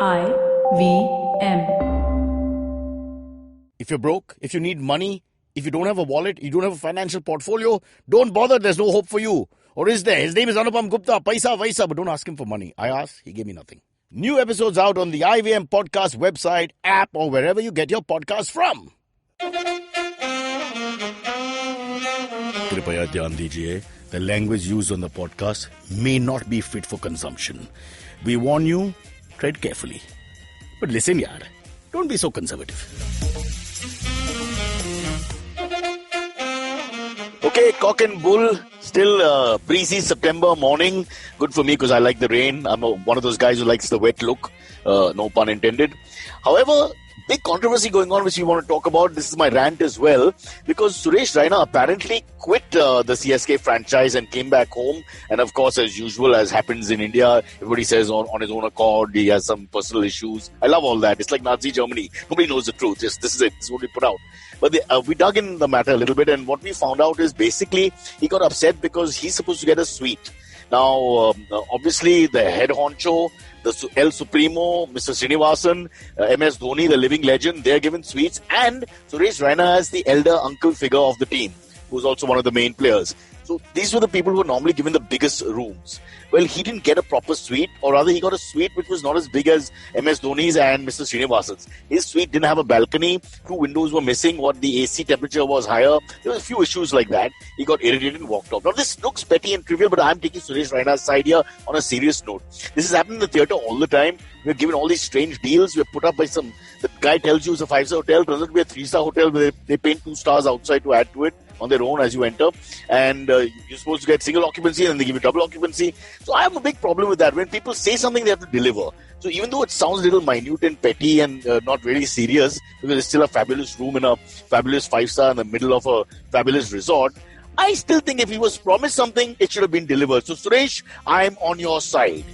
IVM. If you're broke, if you need money, if you don't have a wallet, you don't have a financial portfolio, don't bother. There's no hope for you. Or is there? His name is Anupam Gupta. Paisa, Vaisa, but don't ask him for money. I asked, he gave me nothing. New episodes out on the IVM podcast website, app, or wherever you get your podcast from. Kripaya dhyan dijiye. The language used on the podcast may not be fit for consumption. We warn you, tread carefully. But listen, yaar, don't be so conservative. Okay, Cock and Bull, still breezy September morning. Good for me because I like the rain. I'm one of those guys who likes the wet look. No pun intended. However, big controversy going on which we want to talk about. This is my rant as well, because Suresh Raina apparently quit the CSK franchise and came back home. And of course, as usual, as happens in India, everybody says on his own accord, he has some personal issues. I love all that. It's like Nazi Germany. Nobody knows the truth. This is it. This is what we put out. But we dug in the matter a little bit, and what we found out is basically he got upset because he's supposed to get a suite. Now, obviously, the head honcho, the El Supremo, Mr. Srinivasan, MS Dhoni, the living legend, they're given suites. And Suresh Raina as the elder uncle figure of the team, who's also one of the main players. So these were the people who were normally given the biggest rooms. Well, he didn't get a proper suite, or rather he got a suite which was not as big as MS Dhoni's and Mr. Srinivasan's. His suite didn't have a balcony, 2 windows were missing, the AC temperature was higher. There were a few issues like that. He got irritated and walked off. Now this looks petty and trivial, but I'm taking Suresh Raina's side here on a serious note. This is happening in the theatre all the time. We're given all these strange deals. We're put up by the guy tells you it's a 5-star hotel, turns out to be a 3-star hotel where they paint 2 stars outside to add to it on their own as you enter, and you're supposed to get single occupancy and they give you double occupancy. So I have a big problem with that. When people say something, they have to deliver. So even though it sounds a little minute and petty and not very serious, because it's still a fabulous room in a fabulous 5-star in the middle of a fabulous resort, I still think if he was promised something, it should have been delivered. So Suresh, I'm on your side.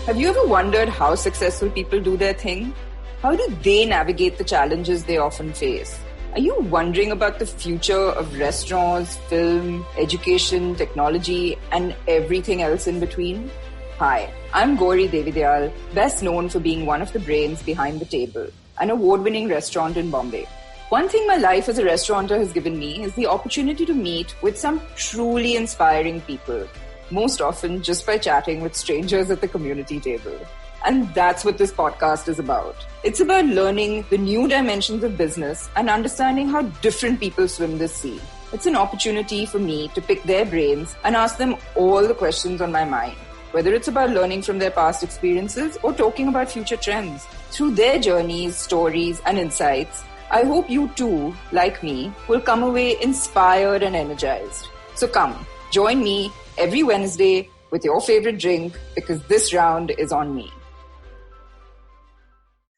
Have you ever wondered how successful people do their thing? How do they navigate the challenges they often face? Are you wondering about the future of restaurants, film, education, technology, and everything else in between? Hi, I'm Gauri Devidayal, best known for being one of the brains behind The Table, an award-winning restaurant in Bombay. One thing my life as a restaurateur has given me is the opportunity to meet with some truly inspiring people. Most often just by chatting with strangers at the community table. And that's what this podcast is about. It's about learning the new dimensions of business and understanding how different people swim this sea. It's an opportunity for me to pick their brains and ask them all the questions on my mind, whether it's about learning from their past experiences or talking about future trends. Through their journeys, stories, and insights, I hope you too, like me, will come away inspired and energized. So come, join me every Wednesday with your favorite drink, because this round is on me.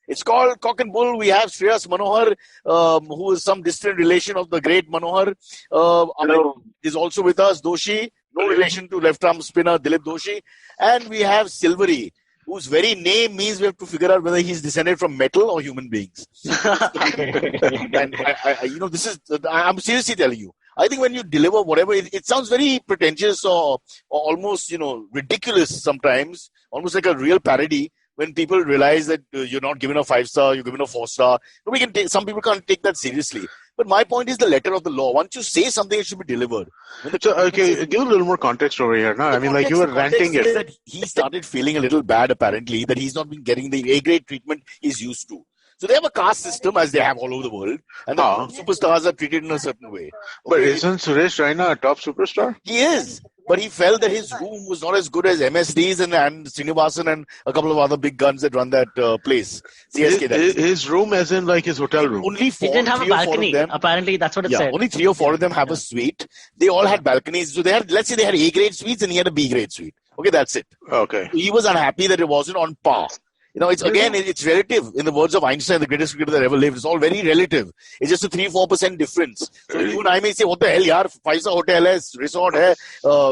It's called Cock and Bull. We have Shreyas Manohar, who is some distant relation of the great Manohar. Is also with us. Doshi, no relation to left-arm spinner Dilip Doshi. And we have Silvery, whose very name means we have to figure out whether he's descended from metal or human beings. And I'm seriously telling you. I think when you deliver whatever, it sounds very pretentious or almost, ridiculous sometimes, almost like a real parody when people realize that you're not given a 5-star, you're given a 4-star. Some people can't take that seriously. But my point is the letter of the law. Once you say something, it should be delivered. Give a little more context over here. No? I mean, like you were ranting it. That he started feeling a little bad, apparently, that he's not been getting the A-grade treatment he's used to. So they have a caste system, as they have all over the world, and the superstars are treated in a certain way. But isn't Suresh Raina a top superstar? He is. But he felt that his room was not as good as MSD's and Srinivasan and a couple of other big guns that run that place. CSK. His room as in like his hotel room? He didn't have a balcony. Apparently, that's what it said. Only 3 or 4 of them have a suite. They all had balconies. So let's say they had A-grade suites and he had a B-grade suite. Okay, that's it. Okay. He was unhappy that it wasn't on par. It's relative. In the words of Einstein, the greatest cricketer that ever lived, it's all very relative. It's just a 3-4% difference. So you and I may say, what the hell, yaar? 5-star hotel hai, resort hai,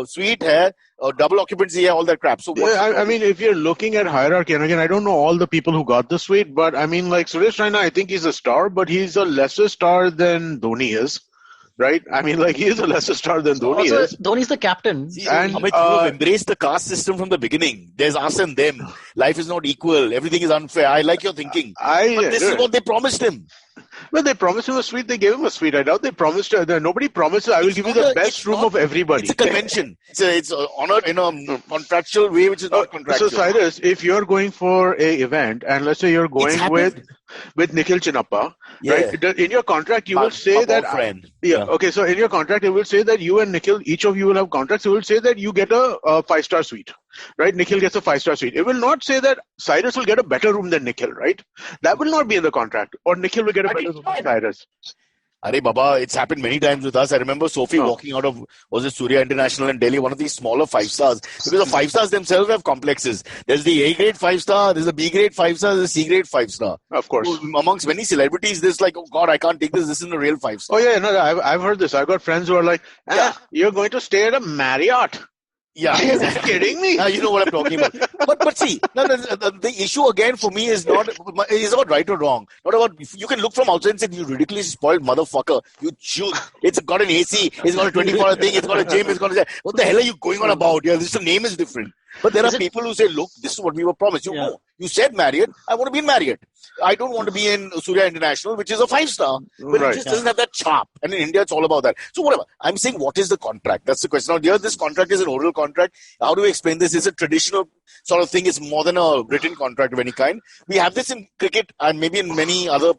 suite hai, double occupancy hai, all that crap. So I mean, if you're looking at hierarchy, and again, I don't know all the people who got the suite, but I mean, like Suresh Raina, I think he's a star, but he's a lesser star than Dhoni is. right? I mean, like, he is a lesser star than Dhoni is. Dhoni's the captain. See, and Amit, you have embraced the caste system from the beginning. There's us and them. Life is not equal. Everything is unfair. I like your thinking. But this is what they promised him. Well, they promised him a suite. They gave him a suite. I doubt they promised. Nobody promised. I will give you the best room of everybody. It's a convention. It's honored in a contractual way, which is not contractual. So, Cyrus, if you're going for a event, and let's say you're going with Nikhil Chinnappa, right? In your contract, you will say that. Friend. Okay. So in your contract, it will say that you and Nikhil, each of you will have contracts. It will say that you get a 5-star suite, right? Nikhil gets a 5-star suite. It will not say that Cyrus will get a better room than Nikhil, right? That will not be in the contract. Or Nikhil will get a better room than Cyrus. Arey Baba, it's happened many times with us. I remember Sophie walking out of, was it Surya International in Delhi, one of these smaller 5-stars. Because the 5-stars themselves have complexes. There's the A-grade 5-star, there's the B-grade 5-star, there's the C-grade 5-star. Of course. So, amongst many celebrities, there's like, oh God, I can't take this. This isn't a real 5-star. Oh yeah, no, I've heard this. I've got friends who are like, you're going to stay at a Marriott. Yeah. Are you kidding me? You know what I'm talking about. But see, the issue again for me is not right or wrong. Not about, you can look from outside and say, you ridiculously spoiled motherfucker. You Jew. It's got an AC. It's got a 24-hour thing. It's got a gym. It's got a... What the hell are you going on about? Yeah, the name is different. But there are people who say, look, this is what we were promised. You said Marriott. I want to be in Marriott. I don't want to be in Surya International, which is a 5-star. But it just doesn't have that charm. And in India, it's all about that. So whatever. I'm saying, what is the contract? That's the question. Now, here, this contract is an oral contract. How do we explain this? It's a traditional sort of thing. It's more than a written contract of any kind. We have this in cricket and maybe in many other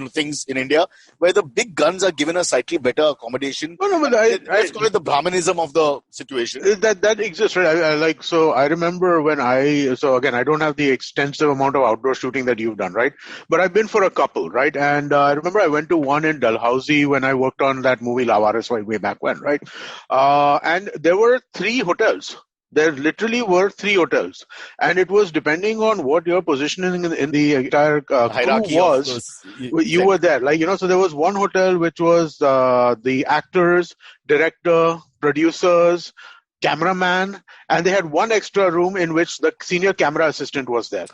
things in India where the big guns are given a slightly better accommodation. Let's call it the Brahmanism of the situation. That exists, right? I remember when I don't have the extensive amount of outdoor shooting that you've done, right? But I've been for a couple, right? And I remember I went to one in Dalhousie when I worked on that movie Lavaris way back when, right? And there were 3 hotels. There literally were 3 hotels. And it was depending on what your positioning in the entire hierarchy was, you were there. So there was one hotel which was the actors, director, producers, cameraman, and they had one extra room in which the senior camera assistant was there.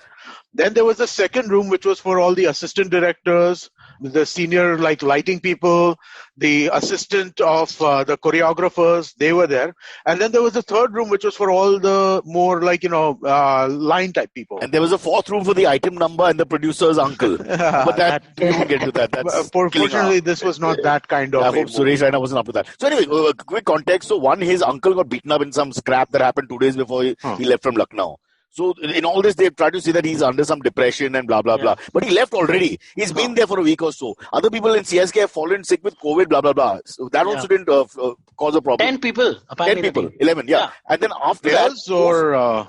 Then there was a second room which was for all the assistant directors, the senior lighting people, the assistant of the choreographers, they were there. And then there was a third room which was for all the more line type people. And there was a 4th room for the item number and the producer's uncle. But that we won't get to that. That's fortunately, this was not that kind of. I hope Suresh Raina wasn't up to that. So anyway, quick context. So one, his uncle got beaten up in some scrap that happened 2 days before he left from Lucknow. So in all this, they've tried to say that he's under some depression and blah, blah, blah. But he left already. He's been there for a week or so. Other people in CSK have fallen sick with COVID, blah, blah, blah. So that also didn't cause a problem. 10 people. 10 people. 11, yeah. And then after that...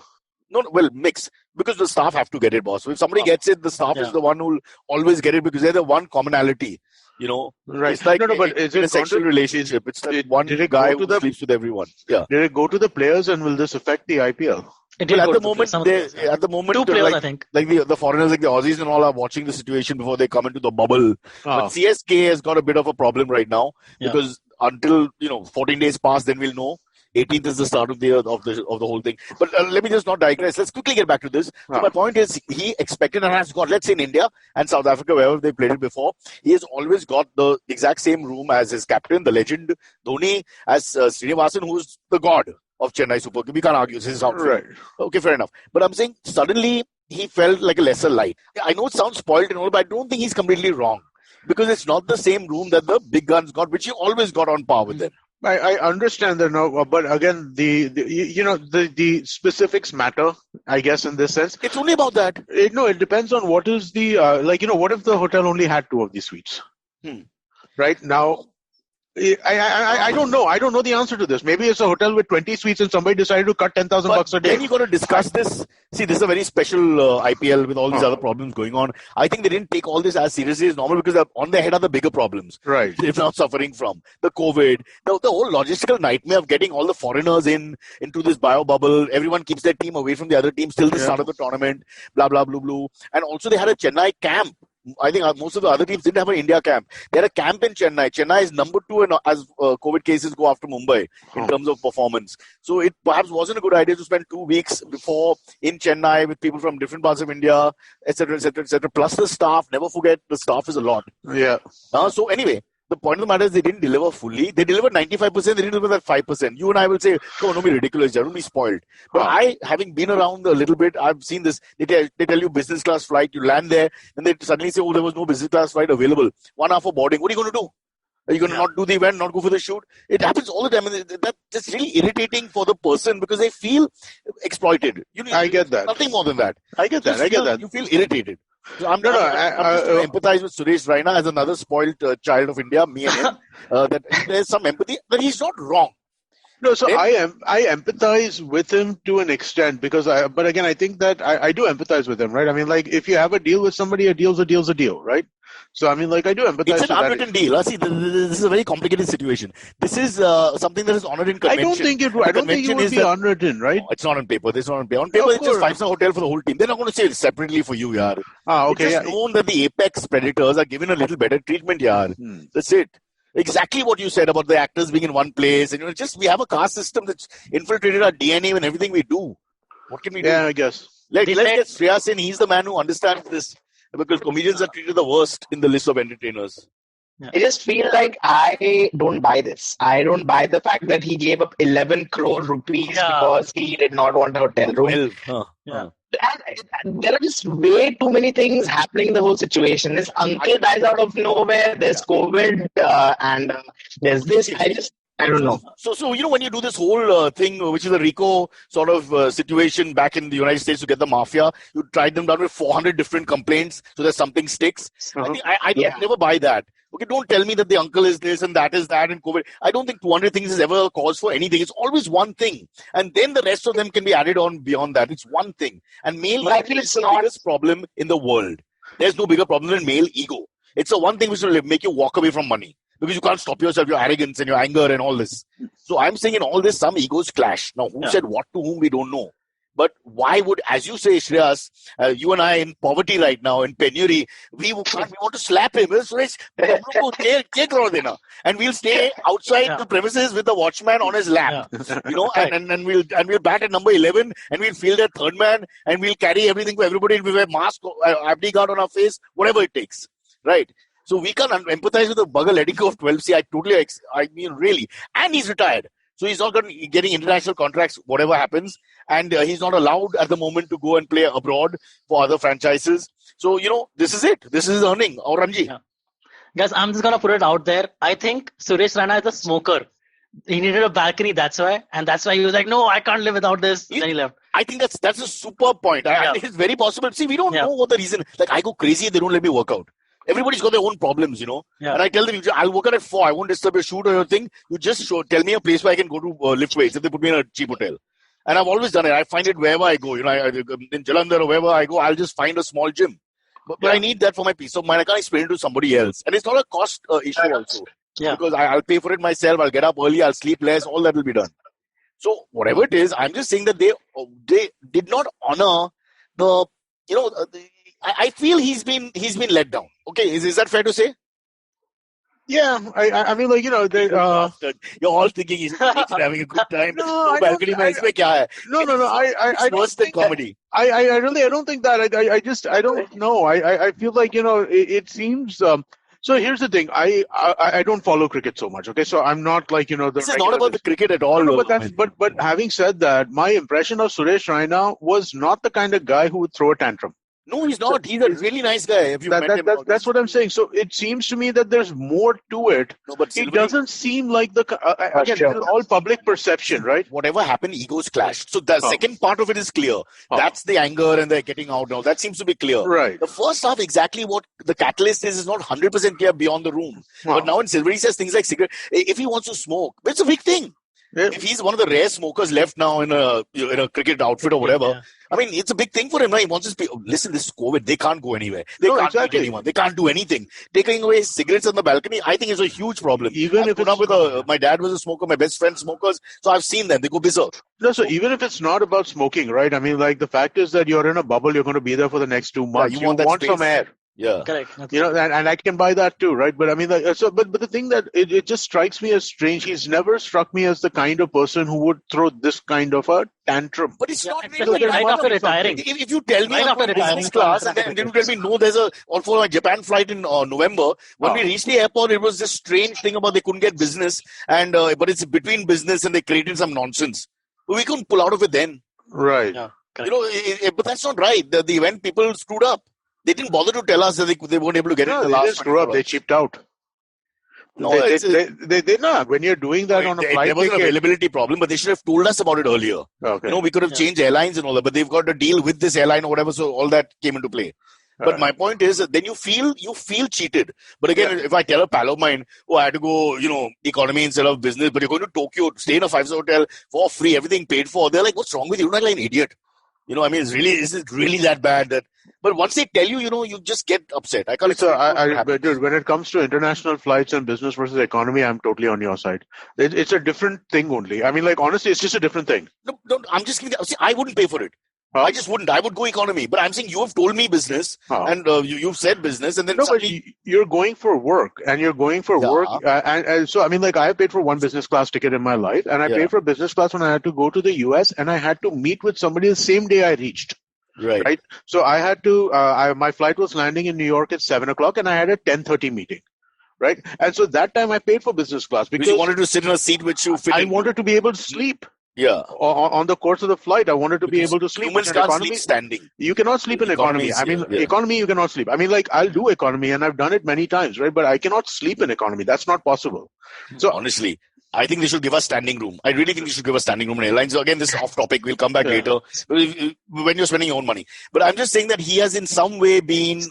mix. Because the staff have to get it, boss. So if somebody gets it, the staff is the one who will always get it because they're the one commonality. Right. It's like but is it a sexual relationship. It's like one guy who sleeps with everyone. Yeah. Did it go to the players and will this affect the IPL? At the moment, 2 players, I think. Like the foreigners, like the Aussies and all, are watching the situation before they come into the bubble. But CSK has got a bit of a problem right now because until 14 days pass, then we'll know. 18th is the start of the whole thing. But let me just not digress. Let's quickly get back to this. So my point is, he expected and has got, let's say in India and South Africa, wherever they played it before, he has always got the exact same room as his captain, the legend Dhoni, as Srinivasan, who's the god of Chennai Super Kings. We can't argue. This is right. Okay, fair enough. But I'm saying suddenly he felt like a lesser light. I know it sounds spoiled and all, but I don't think he's completely wrong because it's not the same room that the big guns got, which he always got on par with them. I understand that now, but again, the specifics matter, I guess, in this sense. It's only about that. It depends on what is the, what if the hotel only had 2 of these suites? Right now, I don't know. I don't know the answer to this. Maybe it's a hotel with 20 suites and somebody decided to cut 10,000 bucks a day. Then you got to discuss this. See, this is a very special IPL with all these other problems going on. I think they didn't take all this as seriously as normal because on their head are the bigger problems. Right. They're now suffering from the COVID, the whole logistical nightmare of getting all the foreigners into this bio bubble. Everyone keeps their team away from the other teams till the start of the tournament. Blah, blah, blue, blue. And also they had a Chennai camp. I think most of the other teams didn't have an India camp. They had a camp in Chennai. Chennai is number 2 as COVID cases go after Mumbai in terms of performance. So it perhaps wasn't a good idea to spend 2 weeks before in Chennai with people from different parts of India, etc., etc., etc. Plus the staff. Never forget, the staff is a lot. Yeah. So anyway, the point of the matter is they didn't deliver fully. They delivered 95%. They didn't deliver that 5%. You and I will say, come on, don't be ridiculous. Don't be spoiled. But I, having been around a little bit, I've seen this. They tell you business class flight. You land there, and they suddenly say, oh, there was no business class flight available. 1 hour for boarding. What are you going to do? Are you going to not do the event, not go for the shoot? It happens all the time. And that's just really irritating for the person because they feel exploited. I get that. Nothing more than that. I get that. You feel irritated. So I'm just going to empathize with Suresh Raina as another spoiled child of India, me and him, that there's some empathy, but he's not wrong. No, so I empathize with him to an extent but again, I think that I do empathize with him, right? I mean, like, if you have a deal with somebody, a deal's a deal, right? So, I mean, like, I do empathize. It's an unwritten deal. See, this is a very complicated situation. This is something that is honored in convention. I don't think it would be unwritten, right? No, it's not on paper. It's not on paper. On paper, it's just 5-star hotel for the whole team. They're not going to say it separately for you, yaar. Okay. It's just known that the apex predators are given a little better treatment, yaar. That's it. Exactly what you said about the actors being in one place. And we have a caste system that's infiltrated our DNA and everything we do. What can we do? Yeah, I guess. Let's get Shreyas in. He's the man who understands this. Because comedians are treated the worst in the list of entertainers. Yeah. I just feel like I don't buy this. I don't buy the fact that he gave up 11 crore rupees because he did not want a hotel room. And there are just way too many things happening in the whole situation. This uncle dies out of nowhere. There's COVID and there's this. I don't know. So when you do this whole thing, which is a RICO sort of situation back in the United States to get the mafia, you tried them down with 400 different complaints so that something sticks. I don't never buy that. Okay, don't tell me that the uncle is this and that is that and COVID. I don't think 200 things is ever a cause for anything. It's always one thing. And then the rest of them can be added on beyond that. It's one thing. And male ego is the biggest problem in the world. There's no bigger problem than male ego. It's the one thing which will make you walk away from money. Because you can't stop yourself, your arrogance and your anger and all this. So I'm saying in all this, some egos clash. Now, who said what to whom, we don't know. But why would, as you say, Shreyas, you and I in poverty right now, in penury, we want to slap him. And we'll stay outside the premises with the watchman on his lap. And we'll bat at number 11 and we'll field that third man and we'll carry everything for everybody and we'll wear mask, abdi guard on our face, whatever it takes. Right? So we can empathize with the bugger letting go of 12C. I mean, really. And he's retired. So he's not getting international contracts, whatever happens. And he's not allowed at the moment to go and play abroad for other franchises. So, this is it. This is earning. Or Ranji. Yeah. Guys, I'm just going to put it out there. I think Suresh Raina is a smoker. He needed a balcony, that's why. And that's why he was like, no, I can't live without this. Then he left. I think that's a super point. I think it's very possible. See, we don't know what the reason. Like, I go crazy if they don't let me work out. Everybody's got their own problems, Yeah. And I tell them, I'll work out at 4. I won't disturb your shoot or your thing. You just tell me a place where I can go to lift weights if they put me in a cheap hotel. And I've always done it. I find it wherever I go. In Jalandhar or wherever I go, I'll just find a small gym. But I need that for my peace of mind. I can't explain it to somebody else. And it's not a cost issue also. Yeah. Because I'll pay for it myself. I'll get up early. I'll sleep less. All that will be done. So whatever it is, I'm just saying that they did not honor the, I feel he's been let down. Okay, is that fair to say? Yeah, I mean, like, they, you're all thinking he's having a good time. No, balcony I worse than comedy. I really don't think that. I don't know. I feel like, it seems. So here's the thing. I don't follow cricket so much. Okay, so I'm not like This is not about the cricket at all. No, but having said that, my impression of Suresh Raina was not the kind of guy who would throw a tantrum. No, he's not. He's a really nice guy. If you met him, that's what I'm saying. So it seems to me that there's more to it. No, but it doesn't seem like again, all public perception, right? Whatever happened, egos clashed. So the second part of it is clear. That's the anger and they're getting out now. That seems to be clear. Right. The first half, exactly what the catalyst is not 100% clear beyond the room. But now in Silver, he says things like cigarette. If he wants to smoke, it's a big thing. Yeah. If he's one of the rare smokers left now in a cricket outfit or whatever, I mean, it's a big thing for him. Right? He wants to listen, this is COVID. They can't go anywhere. They can't meet anyone. They can't do anything. Taking away cigarettes on the balcony, I think is a huge problem. Even if it's my dad was a smoker, my best friend smokers, so I've seen them. They go berserk. No, so even if it's not about smoking, right? I mean, like the fact is that you're in a bubble. You're going to be there for the next 2 months. You want some air. Yeah. Correct. And I can buy that too, right? But I mean, but the thing that it just strikes me as strange. He's never struck me as the kind of person who would throw this kind of a tantrum. But it's not really right after retiring. If you tell me I'm going business class and then you tell me no, there's for my Japan flight in November. When we reached the airport, it was this strange thing about they couldn't get business, and but it's between business and they created some nonsense. We couldn't pull out of it then. Right. Yeah, but that's not right. The event people screwed up. They didn't bother to tell us that they weren't able to get it. They didn't screw up. They cheaped out. No, they did not. When you're doing that on a flight, there was an availability problem, but they should have told us about it earlier. Okay. We could have changed airlines and all that, but they've got a deal with this airline or whatever, so all that came into play. But my point is that then you feel cheated. But again, if I tell a pal of mine, I had to go, economy instead of business, but you're going to Tokyo, stay in a 5-star hotel for free, everything paid for. They're like, what's wrong with you? You're not like an idiot. Is it really that bad that? But once they tell you, you just get upset. I can't. Dude, when it comes to international flights and business versus economy, I'm totally on your side. It's a different thing only. I mean, like, honestly, it's just a different thing. No, I'm just kidding. See, I wouldn't pay for it. Huh? I just wouldn't. I would go economy. But I'm saying you have told me business, and you've said business, and then but you're going for work, and you're going for work, and so I mean, like, I paid for one business class ticket in my life, and I paid for business class when I had to go to the US, and I had to meet with somebody the same day I reached. Right. So I had to. My flight was landing in New York at 7:00, and I had a 10:30 meeting. Right, and so that time I paid for business class because you wanted to sit in a seat which you fit. I wanted to be able to sleep. Yeah. On the course of the flight, I wanted to be able to sleep. Humans can't sleep standing. You cannot sleep in economy. I mean, economy, you cannot sleep. I mean, like, I'll do economy, and I've done it many times, right? But I cannot sleep in economy. That's not possible. So honestly, I think they should give us standing room. I really think they should give us standing room in airlines. So again, this is off topic. We'll come back later when you're spending your own money. But I'm just saying that he has in some way been,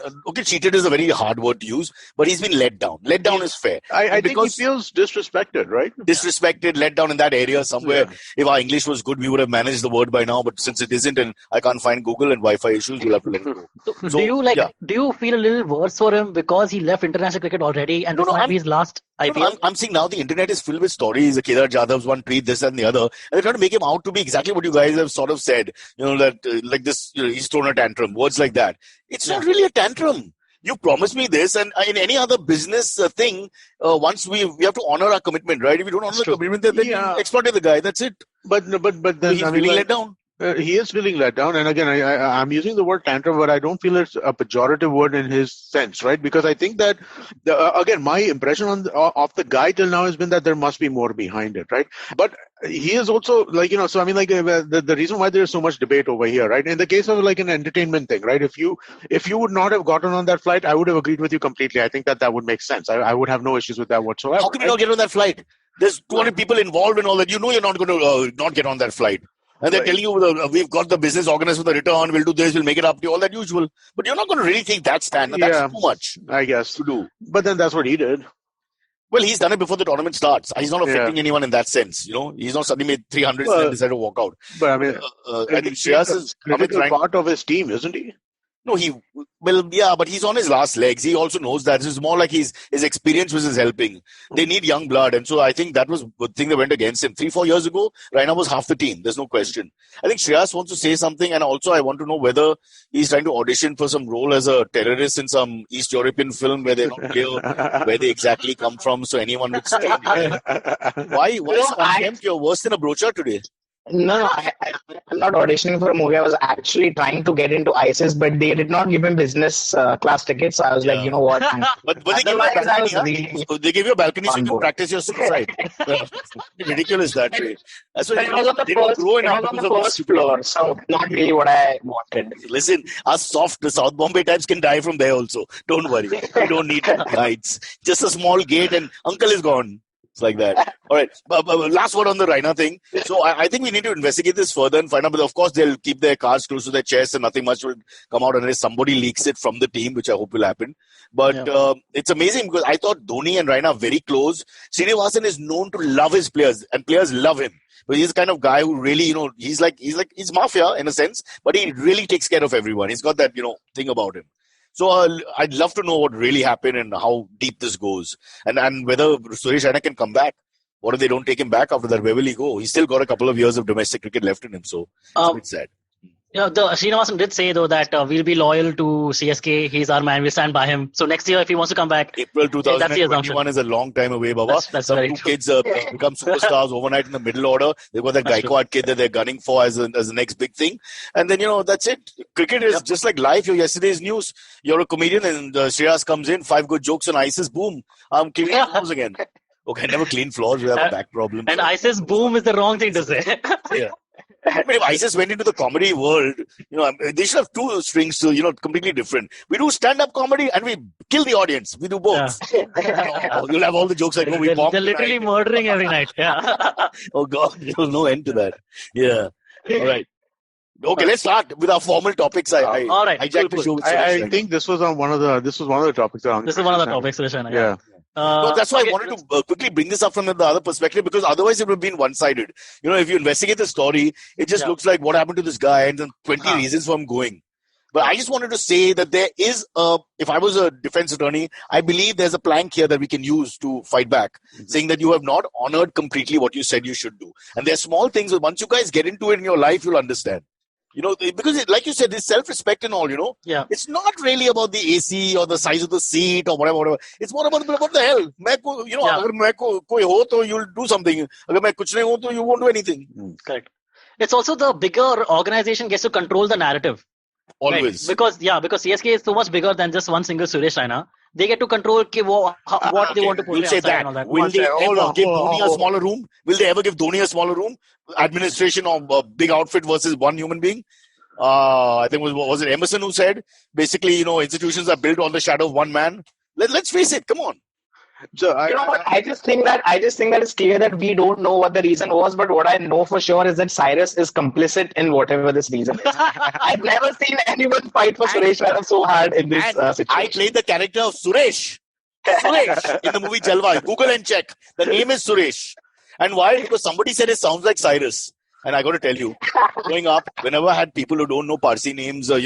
cheated is a very hard word to use, but he's been let down. Let down is fair. I think he feels disrespected, right? Disrespected, let down in that area somewhere. Yeah. If our English was good, we would have managed the word by now. But since it isn't and I can't find Google and Wi-Fi issues, we'll have to let it go. So, do you feel a little worse for him because he left international cricket already and this might be his last IPL? I'm saying now the internet is filled with stories. Kedar Jadhav's one tweet, this and the other, and they're trying to make him out to be exactly what you guys have sort of said. That like this, he's thrown a tantrum. Words like that. It's not really a tantrum. You promised me this, and in any other business thing, once we have to honor our commitment, right? If you don't honor the commitment, then you exploited the guy. That's it. But then he's really let down. He is feeling let down, and again, I'm using the word tantrum, but I don't feel it's a pejorative word in his sense, right? Because I think that, again, my impression of the guy till now has been that there must be more behind it, right? But he is also so I mean, like, the reason why there is so much debate over here, right? In the case of like an entertainment thing, right? If you would not have gotten on that flight, I would have agreed with you completely. I think that would make sense. I would have no issues with that whatsoever. How can you not get on that flight? There's 200 people involved and all that. You're not going to not get on that flight. And they're telling you, we've got the business organized for the return, we'll do this, we'll make it up to you, all that usual. But you're not going to really take that stand. That's too much, I guess, to do. But then that's what he did. Well, he's done it before the tournament starts. He's not affecting anyone in that sense. He's not suddenly made 300 and then decided to walk out. But I mean, I think Shreyas is part of his team, isn't he? No, but he's on his last legs. He also knows that. It's more like his experience was helping. They need young blood. And so I think that was the thing that went against him. 3-4 years ago, Raina was half the team. There's no question. I think Shreyas wants to say something. And also I want to know whether he's trying to audition for some role as a terrorist in some East European film where they're not clear where they exactly come from. So anyone would stay. Why is contempt you're worse than a brocha today? No, I'm not auditioning for a movie. I was actually trying to get into ISIS, but they did not give him business class tickets. So I was like, you know what? But they gave you a balcony. They gave you a balcony so you can practice your suicide. Ridiculous that way. That's why it was on the first floor, so not really what I wanted. Listen, us the South Bombay types can die from there also. Don't worry. We don't need guides. Just a small gate and uncle is gone. Like that. All right. Last word on the Raina thing. So I think we need to investigate this further and find out. But of course, they'll keep their cards close to their chest and nothing much will come out unless somebody leaks it from the team, which I hope will happen. But it's amazing because I thought Dhoni and Raina are very close. Srinivasan is known to love his players and players love him. But he's the kind of guy who really, he's mafia in a sense, but he really takes care of everyone. He's got that, thing about him. So I'd love to know what really happened and how deep this goes. And whether Suresh Raina can come back. What if they don't take him back after that? Where will he go? He's still got a couple of years of domestic cricket left in him. So it's a bit sad. The Srinivasan did say though that we'll be loyal to CSK. He's our man. We'll stand by him. So next year, if he wants to come back, April that's the assumption. 2021 is a long time away, Baba. That's Some very two true. kids become superstars overnight in the middle order. They've got that That's Gaikwad kid that they're gunning for as the next big thing. And then, that's it. Cricket is just like life. You're yesterday's news. You're a comedian and Shreyas comes in, 5 good jokes on ISIS, boom. I'm cleaning floors again. Okay, I never clean floors. We have a back problem. And ISIS boom is the wrong thing to say. Yeah. I mean, if ISIS went into the comedy world, they should have 2 strings to, completely different. We do stand-up comedy and we kill the audience. We do both. Yeah. You'll have all the jokes like, we bomb they're literally murdering every night. Yeah. Oh God, there's no end to that. Yeah. All right. Okay, let's start with our formal topics. All right. Hijacked the show with Suresh I Raina. think this was one of the topics. This is one of the topics, Suresh Raina. Yeah. No, that's why I wanted to quickly bring this up from the other perspective, because otherwise it would have been one-sided. If you investigate the story, it just looks like what happened to this guy and then 20 reasons for him going. But I just wanted to say that there is if I was a defense attorney, I believe there's a plank here that we can use to fight back, saying that you have not honored completely what you said you should do. And there's small things that once you guys get into it in your life, you'll understand. Because like you said, there's self-respect and all, Yeah. It's not really about the AC or the size of the seat or whatever. It's more about what the hell. Agar main koi ho, to you'll do something. Agar main kuch nahi ho, to you won't do anything. Correct. It's also the bigger organization gets to control the narrative. Always. Right? Because CSK is so much bigger than just one single Suresh Raina. They get to control what they want to put. We'll say that. And all that. Will they ever give Dhoni a smaller room? Will they ever give Dhoni a smaller room? Administration of a big outfit versus one human being? I think was it Emerson who said, basically, institutions are built on the shadow of one man. Let's face it. Come on. So I just think that it's clear that we don't know what the reason was, but what I know for sure is that Cyrus is complicit in whatever this reason is. I've never seen anyone fight for Suresh Raina so hard in this situation. I played the character of Suresh in the movie Jalwa. Google and check. The name is Suresh. And why? Because somebody said it sounds like Cyrus. And I got to tell you, growing up, whenever I had people who don't know Parsi names, when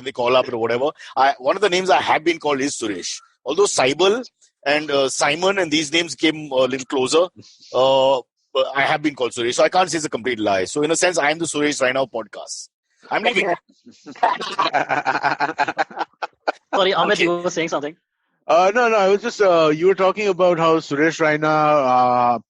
they call up or whatever, one of the names I have been called is Suresh. Although Saibal and Simon and these names came a little closer, I have been called Suresh. So I can't say it's a complete lie. So in a sense, I am the Suresh Raina of podcast. I'm leaving. Sorry, Amit, you were saying something. No, I was just, you were talking about how Suresh Raina,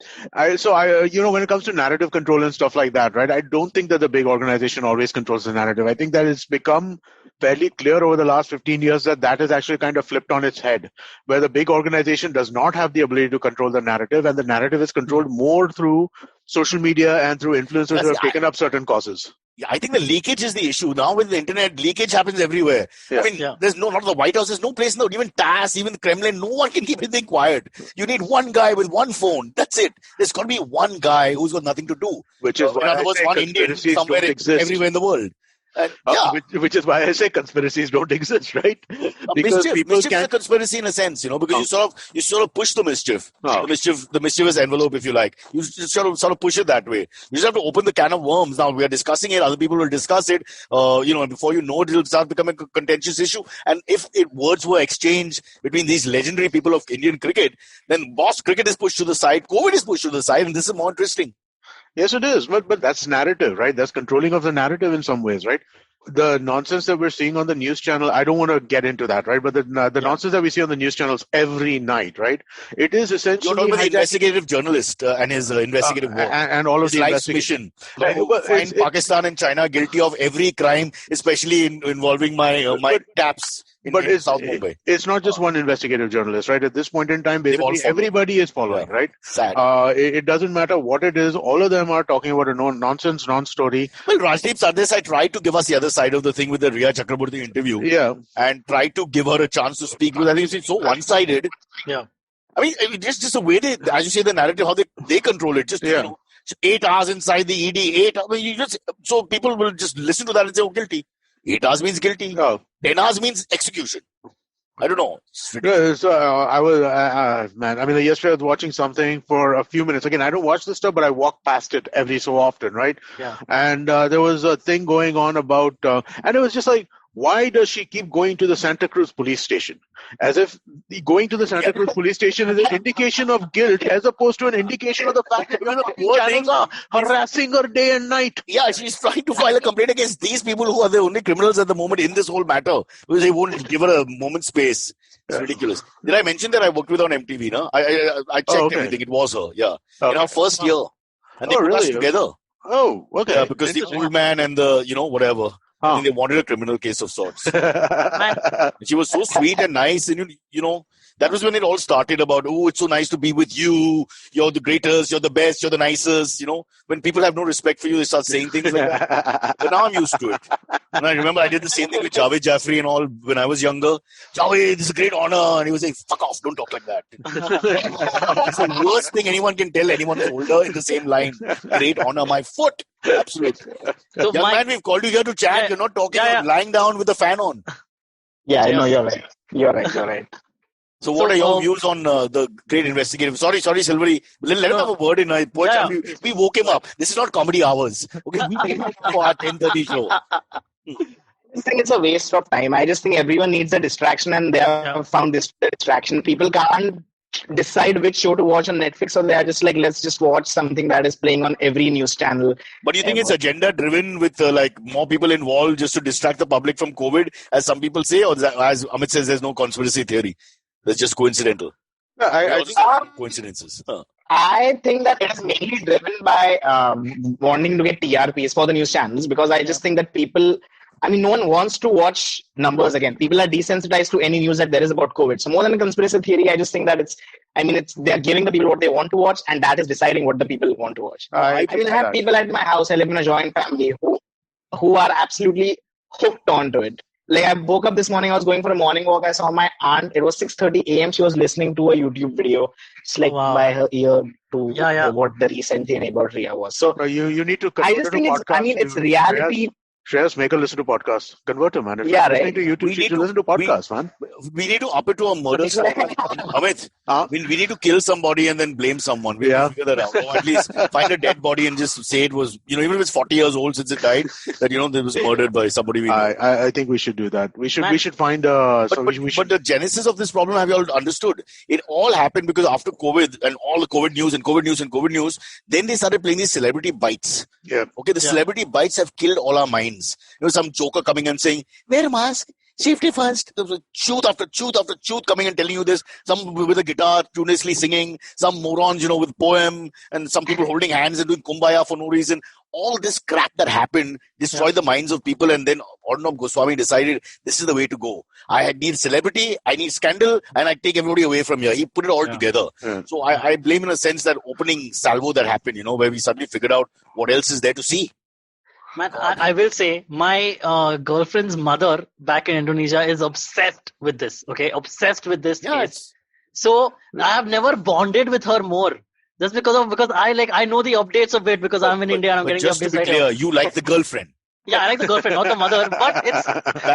when it comes to narrative control and stuff like that, right? I don't think that the big organization always controls the narrative. I think that it's become fairly clear over the last 15 years that is actually kind of flipped on its head, where the big organization does not have the ability to control the narrative, and the narrative is controlled more through social media and through influencers who have taken up certain causes. Yeah, I think the leakage is the issue. Now with the internet, leakage happens everywhere. Yeah. I mean, there's not the White House, there's no place, even TASS, even the Kremlin, no one can keep anything quiet. You need one guy with one phone. That's it. There's got to be one guy who's got nothing to do. Which is in other words, one Indian somewhere everywhere in the world. Which is why I say conspiracies don't exist, right? Because mischief is a conspiracy in a sense, because you sort of push the mischief, the mischievous envelope, if you like. You just sort of push it that way. You just have to open the can of worms. Now we are discussing it. Other people will discuss it. And before you know it, it'll start becoming a contentious issue. And if words were exchanged between these legendary people of Indian cricket, then boss cricket is pushed to the side, COVID is pushed to the side, and this is more interesting. Yes, it is. But that's narrative, right? That's controlling of the narrative in some ways, right? The nonsense that we're seeing on the news channel, I don't want to get into that, right? But the nonsense that we see on the news channels every night, right? It is essentially... You're talking about the investigative journalist and his investigative work. And all of his life's mission. Find Pakistan and China guilty of every crime, especially involving my taps. It's not just one investigative journalist, right? At this point in time, basically everybody is following, right? Sad. It doesn't matter what it is. All of them are talking about a nonsense, non-story. Well, Rajdeep Sardesai tried to give us the other side of the thing with the Rhea Chakraborty interview. Yeah. And tried to give her a chance to speak, because I think it's so one-sided. Yeah. I mean, just the way they, as you say, the narrative, how they control it. Just, 8 hours inside the ED, so people will just listen to that and say, oh, guilty. 8 hours means guilty. 10 hours means execution. I don't know. So I was, yesterday I was watching something for a few minutes. Again, I don't watch this stuff, but I walk past it every so often, right? Yeah. And there was a thing going on about, and it was just like, why does she keep going to the Santa Cruz police station? As if going to the Santa Cruz police station is an indication of guilt, as opposed to an indication of the fact that the channels are harassing her day and night. Yeah, she's trying to file a complaint against these people who are the only criminals at the moment in this whole matter, because they won't give her a moment's space. It's ridiculous. Did I mention that I worked with her on MTV? No, I checked everything. It was her. Yeah, in her first year, and they put us together. Oh, okay. Yeah, because the old man and the whatever. I think they wanted a criminal case of sorts. She was so sweet and nice, and that was when it all started about, oh, it's so nice to be with you. You're the greatest. You're the best. You're the nicest. When people have no respect for you, they start saying things like that. But now I'm used to it. And I remember I did the same thing with Javed Jaffrey and all when I was younger. Javed, this is a great honor. And he was saying, fuck off, don't talk like that. It's the worst thing anyone can tell anyone who's older in the same line. Great honor, my foot. Absolutely. So young man, we've called you here to chat. Yeah, you're not talking. You're lying down with the fan on. Yeah, I know. You're right. You're right. So what are your views on the great investigative? Sorry, Silvery. Let him have a word in. We woke him up. This is not comedy hours. Okay, we came up for our 10:30 show. I just think it's a waste of time. I just think everyone needs a distraction, and they have found this distraction. People can't decide which show to watch on Netflix, so they are just like, let's just watch something that is playing on every news channel. But do you think it's agenda driven with more people involved just to distract the public from COVID, as some people say, or as Amit says, there's no conspiracy theory? That's just coincidental. I think coincidences. I think that it is mainly driven by wanting to get TRPs for the news channels, because I just think that people, no one wants to watch numbers again. People are desensitized to any news that there is about COVID. So more than a conspiracy theory, I just think that they're giving the people what they want to watch, and that is deciding what the people want to watch. I have people at my house. I live in a joint family who are absolutely hooked onto it. Like, I woke up this morning, I was going for a morning walk. I saw my aunt. It was 6:30 a.m. She was listening to a YouTube video. It's like by her ear to what the recent thing about Ria was. So you need to. I just think it's reality. Shreyas, make her listen to podcasts. Convert her, man. If right. Listening to YouTube, she should listen to podcasts, man. We need to up it to a murder story. Amit, we need to kill somebody and then blame someone. We need to figure that out. Or at least find a dead body and just say it was, even if it's 40 years old since it died, that, there was murdered by somebody we know. I think we should do that. We should find But the genesis of this problem, have you all understood? It all happened because after COVID and all the COVID news, then they started playing these celebrity bites. Yeah. Okay, the celebrity bites have killed all our minds. Some joker coming and saying, wear a mask, safety first. There was truth after truth coming and telling you this. Some with a guitar tunelessly singing, some morons, with poem, and some people holding hands and doing kumbaya for no reason. All this crap that happened destroyed the minds of people, and then Arnab Goswami decided this is the way to go. I need celebrity, I need scandal, and I take everybody away from here. He put it all together. Yeah. So I blame in a sense that opening salvo that happened, where we suddenly figured out what else is there to see. Man, I will say my girlfriend's mother back in Indonesia is obsessed with this. Okay, obsessed with this case. So I have never bonded with her more, just because I know the updates of it because I'm in India and I'm getting just updates. Just to be clear, you like the girlfriend. Yeah, I like the girlfriend, not the mother. But it's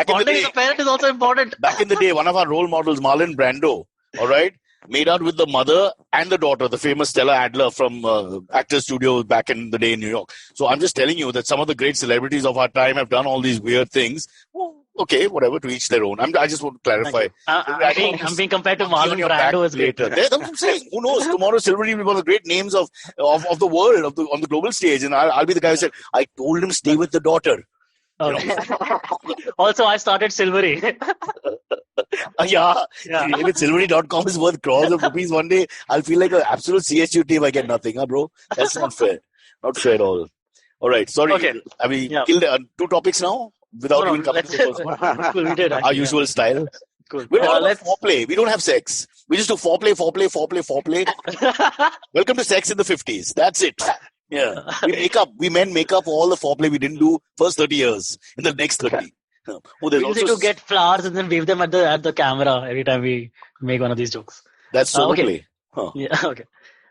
bonding as a parent is also important. Back in the day, one of our role models, Marlon Brando, all right, made out with the mother and the daughter, the famous Stella Adler from Actors Studio back in the day in New York. So I'm just telling you that some of the great celebrities of our time have done all these weird things. Well, okay, whatever, to each their own. I just want to clarify. I'm being compared to Marlon Brando as great. That's what I'm saying. Who knows? Tomorrow, Silvery will be one of the great names of the world, on the global stage. And I'll be the guy who said, I told him stay with the daughter. Okay. Also, I started Silvery. If Silvery.com is worth crores of rupees one day, I'll feel like an absolute CSU team. I get nothing, bro. That's not fair. Not fair at all. All right. Sorry. Okay. Have we killed 2 topics now without even coming to the first one? Cool, we did. Our usual style. Cool. We don't have foreplay. We don't have sex. We just do foreplay. Welcome to Sex in the 50s. That's it. Yeah. We men make up for all the foreplay we didn't do first 30 years in the next 30. We used to get flowers and then wave them at the camera every time we make one of these jokes. That's so okay. Yeah, okay.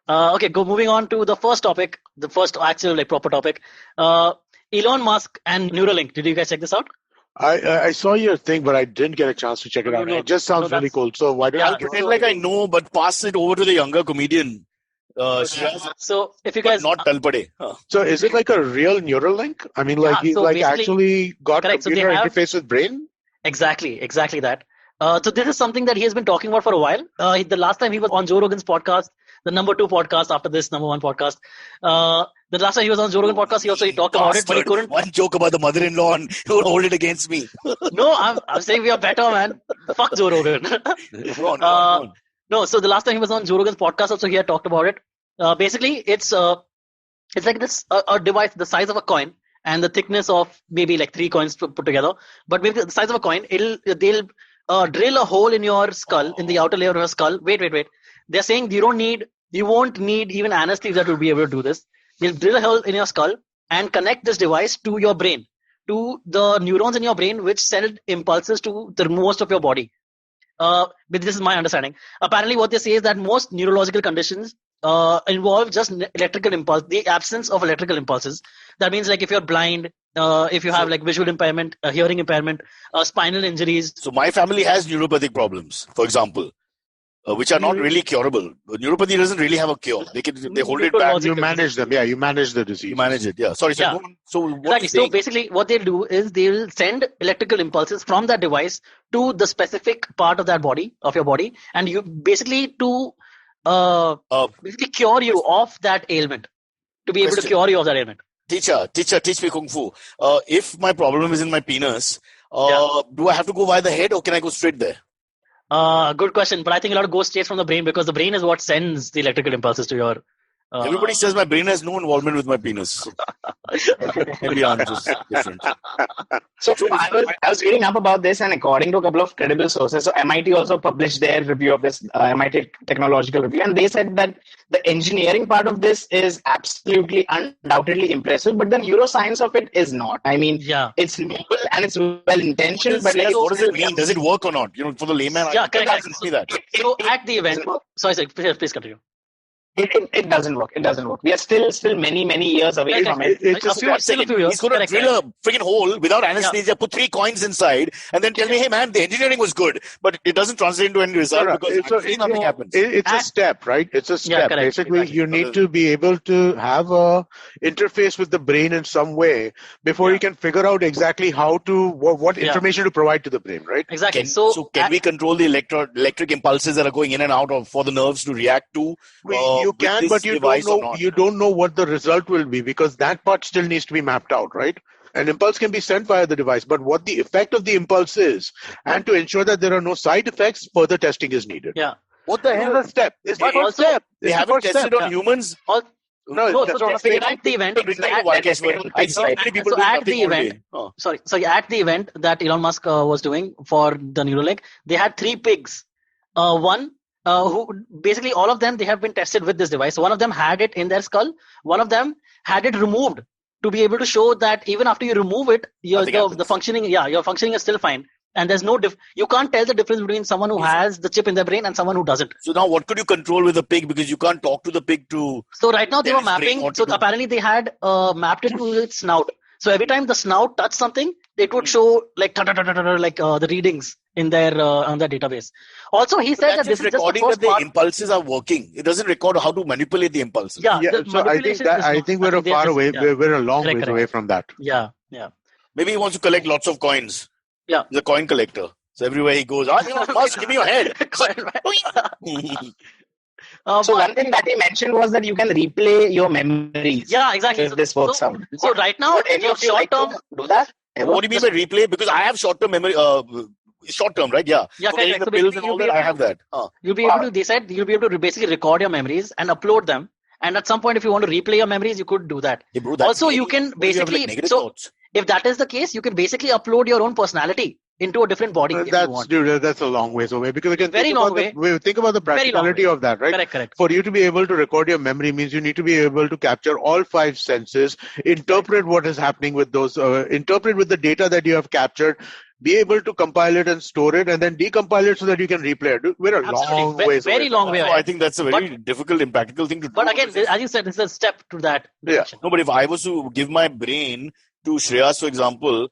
Okay, moving on to the first topic, the first actual proper topic. Elon Musk and Neuralink. Did you guys check this out? I saw your thing, but I didn't get a chance to check it out. It just sounds really cool. So why don't I pretend like I know, but pass it over to the younger comedian. So if you guys not Talpade. So is it like a real Neuralink? I mean, he actually got computer interface with brain? Exactly that. So this is something that he has been talking about for a while. The last time he was on Joe Rogan's podcast, the number 2 podcast after this number 1 podcast. The last time he was on Joe Rogan podcast, he talked about it, but he couldn't. One joke about the mother-in-law and he would hold it against me. No, I'm saying we are better, man. Fuck Joe Rogan. Go on. No, so the last time he was on Joe Rogan's podcast, also he had talked about it. Basically, it's like this a device the size of a coin and the thickness of maybe like 3 coins put together. But maybe the size of a coin, they'll drill a hole in your skull, in the outer layer of your skull. Wait. They're saying you won't need even anesthesia to be able to do this. They'll drill a hole in your skull and connect this device to your brain, to the neurons in your brain which send impulses to the most of your body. But this is my understanding. Apparently what they say is that most neurological conditions involve just electrical impulse, the absence of electrical impulses. That means like if you're blind, if you have like visual impairment, hearing impairment, spinal injuries. So my family has neuropathic problems, for example, which are not really curable. Neuropathy doesn't really have a cure. They hold it back. You manage them. Yeah, you manage the disease. You manage it. Yeah. Sorry. Yeah. So exactly. So basically what they'll do is they'll send electrical impulses from that device to the specific part of that body, of your body, and you basically to basically cure you of that ailment, to be able to cure you of that ailment. Teacher, teach me Kung Fu. If my problem is in my penis, do I have to go via the head or can I go straight there? Good question, but I think a lot of go straight from the brain because the brain is what sends the electrical impulses to your... Everybody says my brain has no involvement with my penis. Maybe I'm just different. So I was reading up about this, and according to a couple of credible sources, so MIT also published their review of this, MIT Technological Review, and they said that the engineering part of this is absolutely undoubtedly impressive, but the neuroscience of it is not. I mean, it's noble and it's well-intentioned, but what does it mean? Does it work or not? For the layman, I can see that. So at the event, sorry, please continue. It doesn't work. We are still many years away from it. He's going to drill a freaking hole without anesthesia, put 3 coins inside, and then tell me, hey man, the engineering was good, but it doesn't translate into any result because nothing happens. It's a step, right? It's a step. Basically, you need to be able to have a interface with the brain in some way before you can figure out exactly how to, what information to provide to the brain, right? Exactly. So can we control the electric impulses that are going in and out for the nerves to react to? You can, but you don't know what the result will be because that part still needs to be mapped out, right? An impulse can be sent via the device, but what the effect of the impulse is, and to ensure that there are no side effects, further testing is needed. Yeah. What the hell? It's a step. It's the first step. They haven't tested on humans. No, so at the event, at the event that Elon Musk was doing for the Neuralink, they had 3 pigs. One who basically all of them, they have been tested with this device. One of them had it in their skull. One of them had it removed to be able to show that even after you remove it, your functioning is still fine. And there's no you can't tell the difference between someone who has the chip in their brain and someone who doesn't. So now what could you control with the pig because you can't talk to the pig to... So right now they were mapping. So apparently they had mapped it to its snout. So every time the snout touched something, it would show like the readings in their on their database. Also, he said that this is recording just the impulses are working. It doesn't record how to manipulate the impulses. So I think we're far away. We're a long way away from that. Yeah. Maybe he wants to collect lots of coins. Yeah, he's a coin collector. So everywhere he goes, Musk, give me your head. So one thing that he mentioned was that you can replay your memories. Yeah, exactly. If this works out. So right now, in your short term, do that. What do you mean by replay? Because I have short-term memory. Short-term, right? Yeah. Yeah, so the pills and all that, I have that. You'll be able to. They said you'll be able to basically record your memories and upload them. And at some point, if you want to replay your memories, you could do that. Yeah, bro, also, you can basically. If that is the case, you can basically upload your own personality into a different body. That's a long ways away because again, think about the practicality of that, right? Correct. For you to be able to record your memory means you need to be able to capture all 5 senses, interpret what is happening with those, interpret with the data that you have captured, be able to compile it and store it, and then decompile it so that you can replay it. We're a long ways away. Very long way away. So I think that's a very difficult, impractical thing to do. But again, as you said, it's a step to that direction. No, but if I was to give my brain to Shreyas, for example,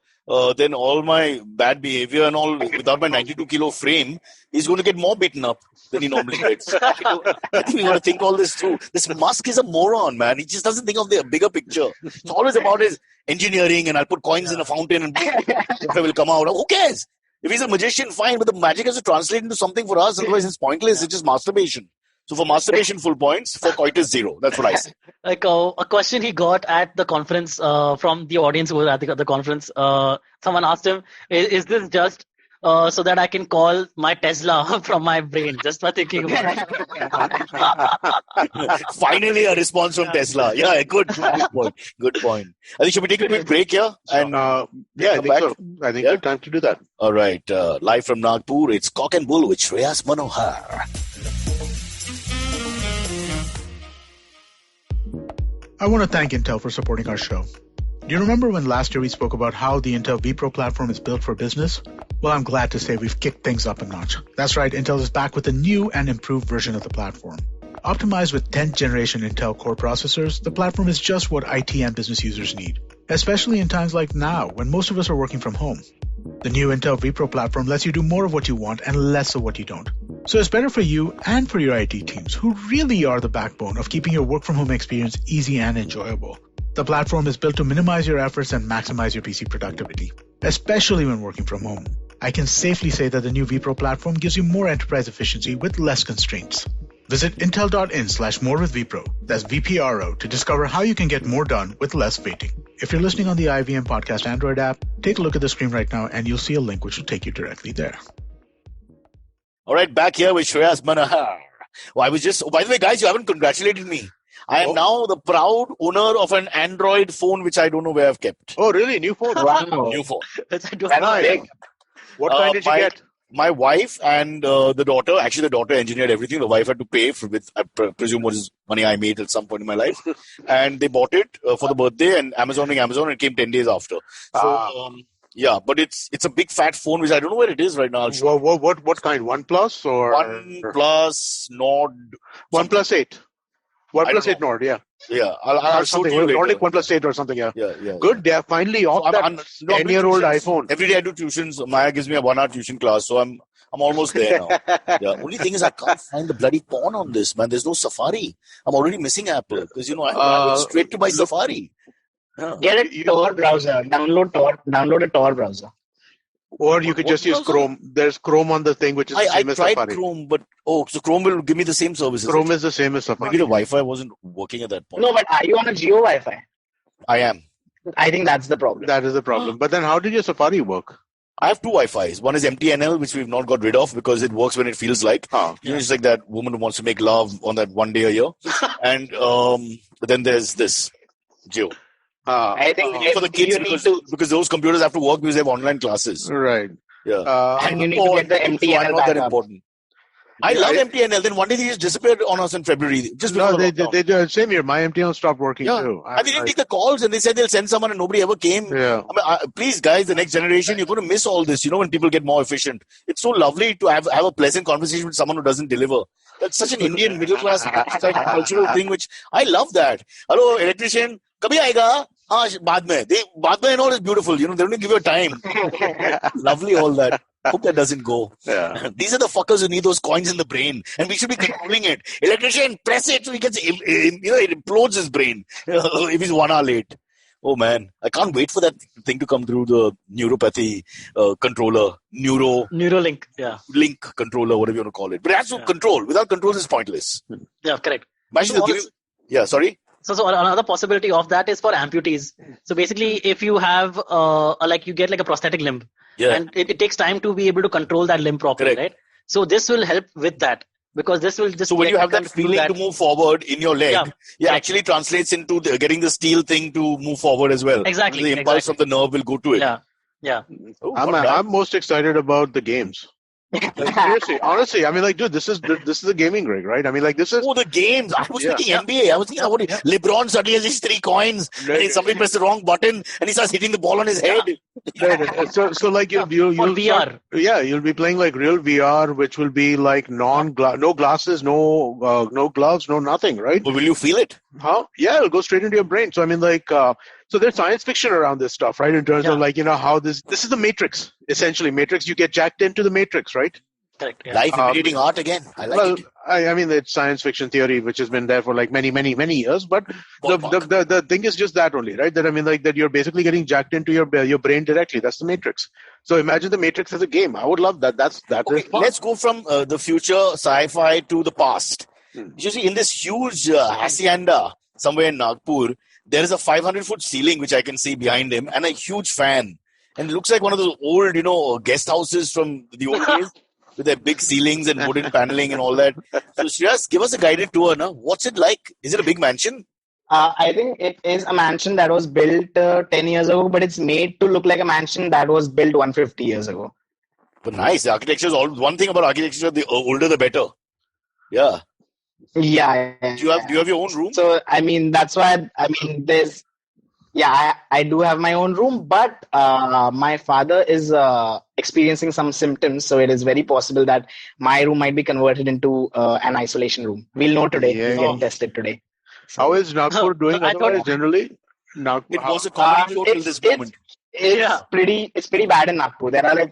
then all my bad behavior and all, without my 92 kilo frame, he's going to get more beaten up than he normally gets. I think we got to think all this through. This Musk is a moron, man. He just doesn't think of the bigger picture. It's always about his engineering and I'll put coins in a fountain and it will come out. Who cares? If he's a magician, fine, but the magic has to translate into something for us. Otherwise, it's pointless. It's just masturbation. So for masturbation, full points. For coitus, 0. That's what I say. Like a question he got at the conference from the audience who was at the conference. Someone asked him, "Is this just so that I can call my Tesla from my brain just by thinking about it?" Finally, a response from Tesla. Yeah, good point. Good point. I think should we take a quick break here? And yeah, I think so. I think it's time to do that. All right, live from Nagpur, it's Cock and Bull with Shreyas Manohar. I want to thank Intel for supporting our show. Do you remember when last year we spoke about how the Intel vPro platform is built for business? Well, I'm glad to say we've kicked things up a notch. That's right, Intel is back with a new and improved version of the platform. Optimized with 10th generation Intel Core processors, the platform is just what IT and business users need, especially in times like now when most of us are working from home. The new Intel vPro platform lets you do more of what you want and less of what you don't. So it's better for you and for your IT teams, who really are the backbone of keeping your work from home experience easy and enjoyable. The platform is built to minimize your efforts and maximize your PC productivity, especially when working from home. I can safely say that the new vPro platform gives you more enterprise efficiency with less constraints. Visit intel.in/morewithvpro, that's VPRO, to discover how you can get more done with less waiting. If you're listening on the IVM Podcast Android app, take a look at the screen right now and you'll see a link which will take you directly there. All right, back here with Shreyas Manohar. By the way, guys, you haven't congratulated me. I am now the proud owner of an Android phone, which I don't know where I've kept. Oh, really? New phone? Wow. New phone. That's nice. What kind did you get? My wife and the daughter, actually the daughter engineered everything. The wife had to pay with, I presume, was money I made at some point in my life. And they bought it for the birthday and Amazon, and it came 10 days after. So, yeah, but it's a big fat phone, which I don't know where it is right now. What kind? OnePlus or? OnePlus, Nord. OnePlus 8. OnePlus 8 Nord, yeah. Yeah, I'll show you later. Nordic OnePlus 8 or something, yeah. Yeah. Good, they're finally off that 10-year-old iPhone. Every day I do tuitions. Maya gives me a 1-hour tuition class, so I'm almost there now. Yeah. Only thing is I can't find the bloody porn on this, man. There's no Safari. I'm already missing Apple because I went straight to my Safari. Yeah. Get a Tor browser. Download a Tor browser. Or you could just use Chrome. There's Chrome on the thing, which is the same as Safari. I tried Chrome, but so Chrome will give me the same services. Chrome is the same as Safari. Maybe the Wi-Fi wasn't working at that point. No, but are you on a Jio Wi-Fi? I am. I think that's the problem. That is the problem. But then how did your Safari work? I have two Wi-Fis. One is MTNL, which we've not got rid of because it works when it feels like. It's like that woman who wants to make love on that one day a year. And then there's this, Jio. I think for the kids because those computers have to work because they have online classes. Right. Yeah. And you need to get the MTNL not that important. I love MTNL. Then one day they just disappeared on us in February. Just they same here. My MTNL stopped working too. And they didn't take the calls and they said they'll send someone and nobody ever came. Yeah. I mean, please, guys, the next generation, you're going to miss all this. When people get more efficient. It's so lovely to have a pleasant conversation with someone who doesn't deliver. That's such an Indian middle class cultural thing, which I love that. Hello, electrician. Kabhi aayega? Baad mein and all is beautiful. They don't give you time. Lovely, all that. Hope that doesn't go. Yeah. These are the fuckers who need those coins in the brain, and we should be controlling it. Electrician, press it so he gets, it implodes his brain if he's 1 hour late. Oh man, I can't wait for that thing to come through the neuropathy controller, Neuralink, yeah, link controller, whatever you want to call it. But it has to control. Without control, it's pointless. Yeah, correct. Yeah, sorry. So another possibility of that is for amputees. So basically, if you have you get like a prosthetic limb, and it takes time to be able to control that limb properly, right? So this will help with that because this will just. So when you have that feeling to move forward in your leg, it actually translates into getting the steel thing to move forward as well. Exactly. The impulse of the nerve will go to it. Yeah. Oh, I'm most excited about the games. Seriously, honestly, I mean, dude, this is a gaming rig, right? I mean, this is. Oh, the games! I was thinking NBA. I was thinking about LeBron suddenly has these 3 coins, and somebody pressed the wrong button, and he starts hitting the ball on his head. Right. So you'll VR. You'll be playing like real VR, which will be like no glasses, no gloves, no nothing, right? But will you feel it? Huh? Yeah, it'll go straight into your brain. So I mean, so there's science fiction around this stuff, right? In terms of how this is the Matrix, essentially. Matrix, you get jacked into the Matrix, right? Correct. Yeah. Life imitating art again. I like it. I mean, it's science fiction theory, which has been there for like many, many, many years. But the thing is just that only, right? That I mean, like that you're basically getting jacked into your brain directly. That's the Matrix. So imagine the Matrix as a game. I would love that. Okay, let's go from the future sci-fi to the past. You see, in this huge hacienda somewhere in Nagpur, there is a 500-foot ceiling which I can see behind him, and a huge fan. And it looks like one of those old, guest houses from the old days. With their big ceilings and wooden paneling and all that. So, Shreyas, give us a guided tour, no? What's it like? Is it a big mansion? I think it is a mansion that was built 10 years ago, but it's made to look like a mansion that was built 150 years ago. But nice. The architecture is one thing about architecture, the older the better. Yeah. Yeah. Do you have your own room? So, I mean, that's why, there's... Yeah, I do have my own room, but my father is experiencing some symptoms, so it is very possible that my room might be converted into an isolation room. We'll know today. We'll get tested today. So, how is Nagpur doing otherwise generally? It was a comedy show till this moment. It's pretty bad in Nagpur. There are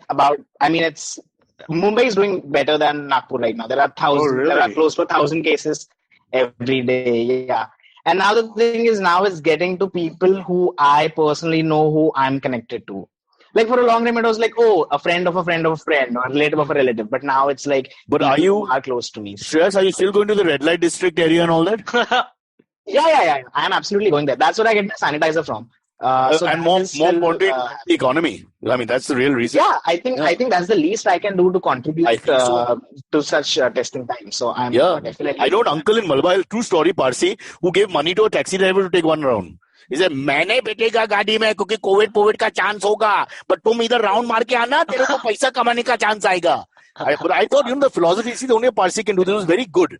Mumbai is doing better than Nagpur right now. There are close to 1,000 cases every day. Yeah. And now the thing is, it's getting to people who I personally know, who I'm connected to. Like for a long time, it was like, a friend of a friend of a friend, or a relative of a relative. But now it's like, but are close to me. Shreyas, are you still going to the red light district area and all that? Yeah. I'm absolutely going there. That's where I get my sanitizer from. And more importantly, the economy. I mean, that's the real reason. Yeah, I think that's the least I can do to contribute to such testing time. So I'm definitely. I know an uncle in Malba, true story, Parsi, who gave money to a taxi driver to take one round. He said, "मैंने बैठेगा गाड़ी में क्योंकि Covid का chance होगा, but तुम इधर round मार के आना, तेरे को पैसा कमाने का चांस आएगा." But I thought, the philosophy is the only Parsi can do this was very good.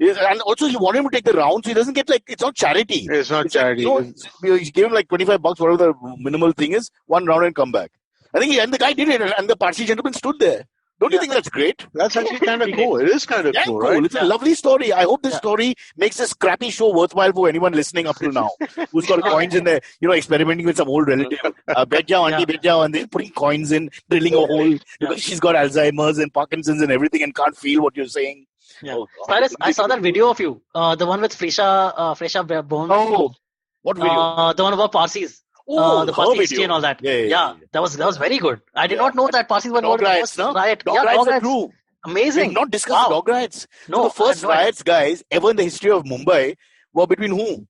And also, he wanted him to take the round, so he doesn't get it's not charity. It's not charity. You give him $25, whatever the minimal thing is, one round and come back. I think and the guy did it, and the Parsi gentleman stood there. Don't you think that's great? That's actually kind of cool. It is kind of cool, right? It's a lovely story. I hope this story makes this crappy show worthwhile for anyone listening up to now, who's got coins in there, experimenting with some old relative. Bet jao, auntie, bet jao, and they're putting coins in, drilling a hole because she's got Alzheimer's and Parkinson's and everything and can't feel what you're saying. Yeah. Cyrus, I saw that video of you, the one with Fresha Bones. Oh, what video? The one about Parsis. The Parsi history and all that. Yeah. That was very good. I did not know that Parsis were dog riots, no? Riot. Dog riots are true. Amazing. We've not discussed dog riots. No, the first riots, guys, ever in the history of Mumbai were between whom?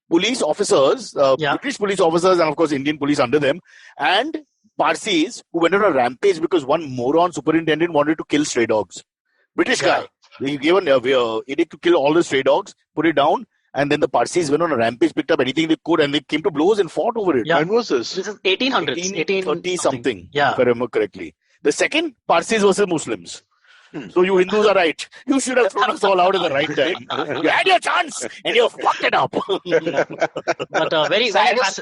Police officers, British police officers, and of course Indian police under them, and Parsis who went on a rampage because one moron superintendent wanted to kill stray dogs. British guy. He gave an edict to kill all the stray dogs, put it down, and then the Parsis went on a rampage, picked up anything they could, and they came to blows and fought over it. Yeah. When was this? This is 1800s. 1830 something, if I remember correctly. The second, Parsis versus Muslims. So you Hindus are right. You should have thrown us all out at the right time. You had your chance, and you fucked it up. But very fast.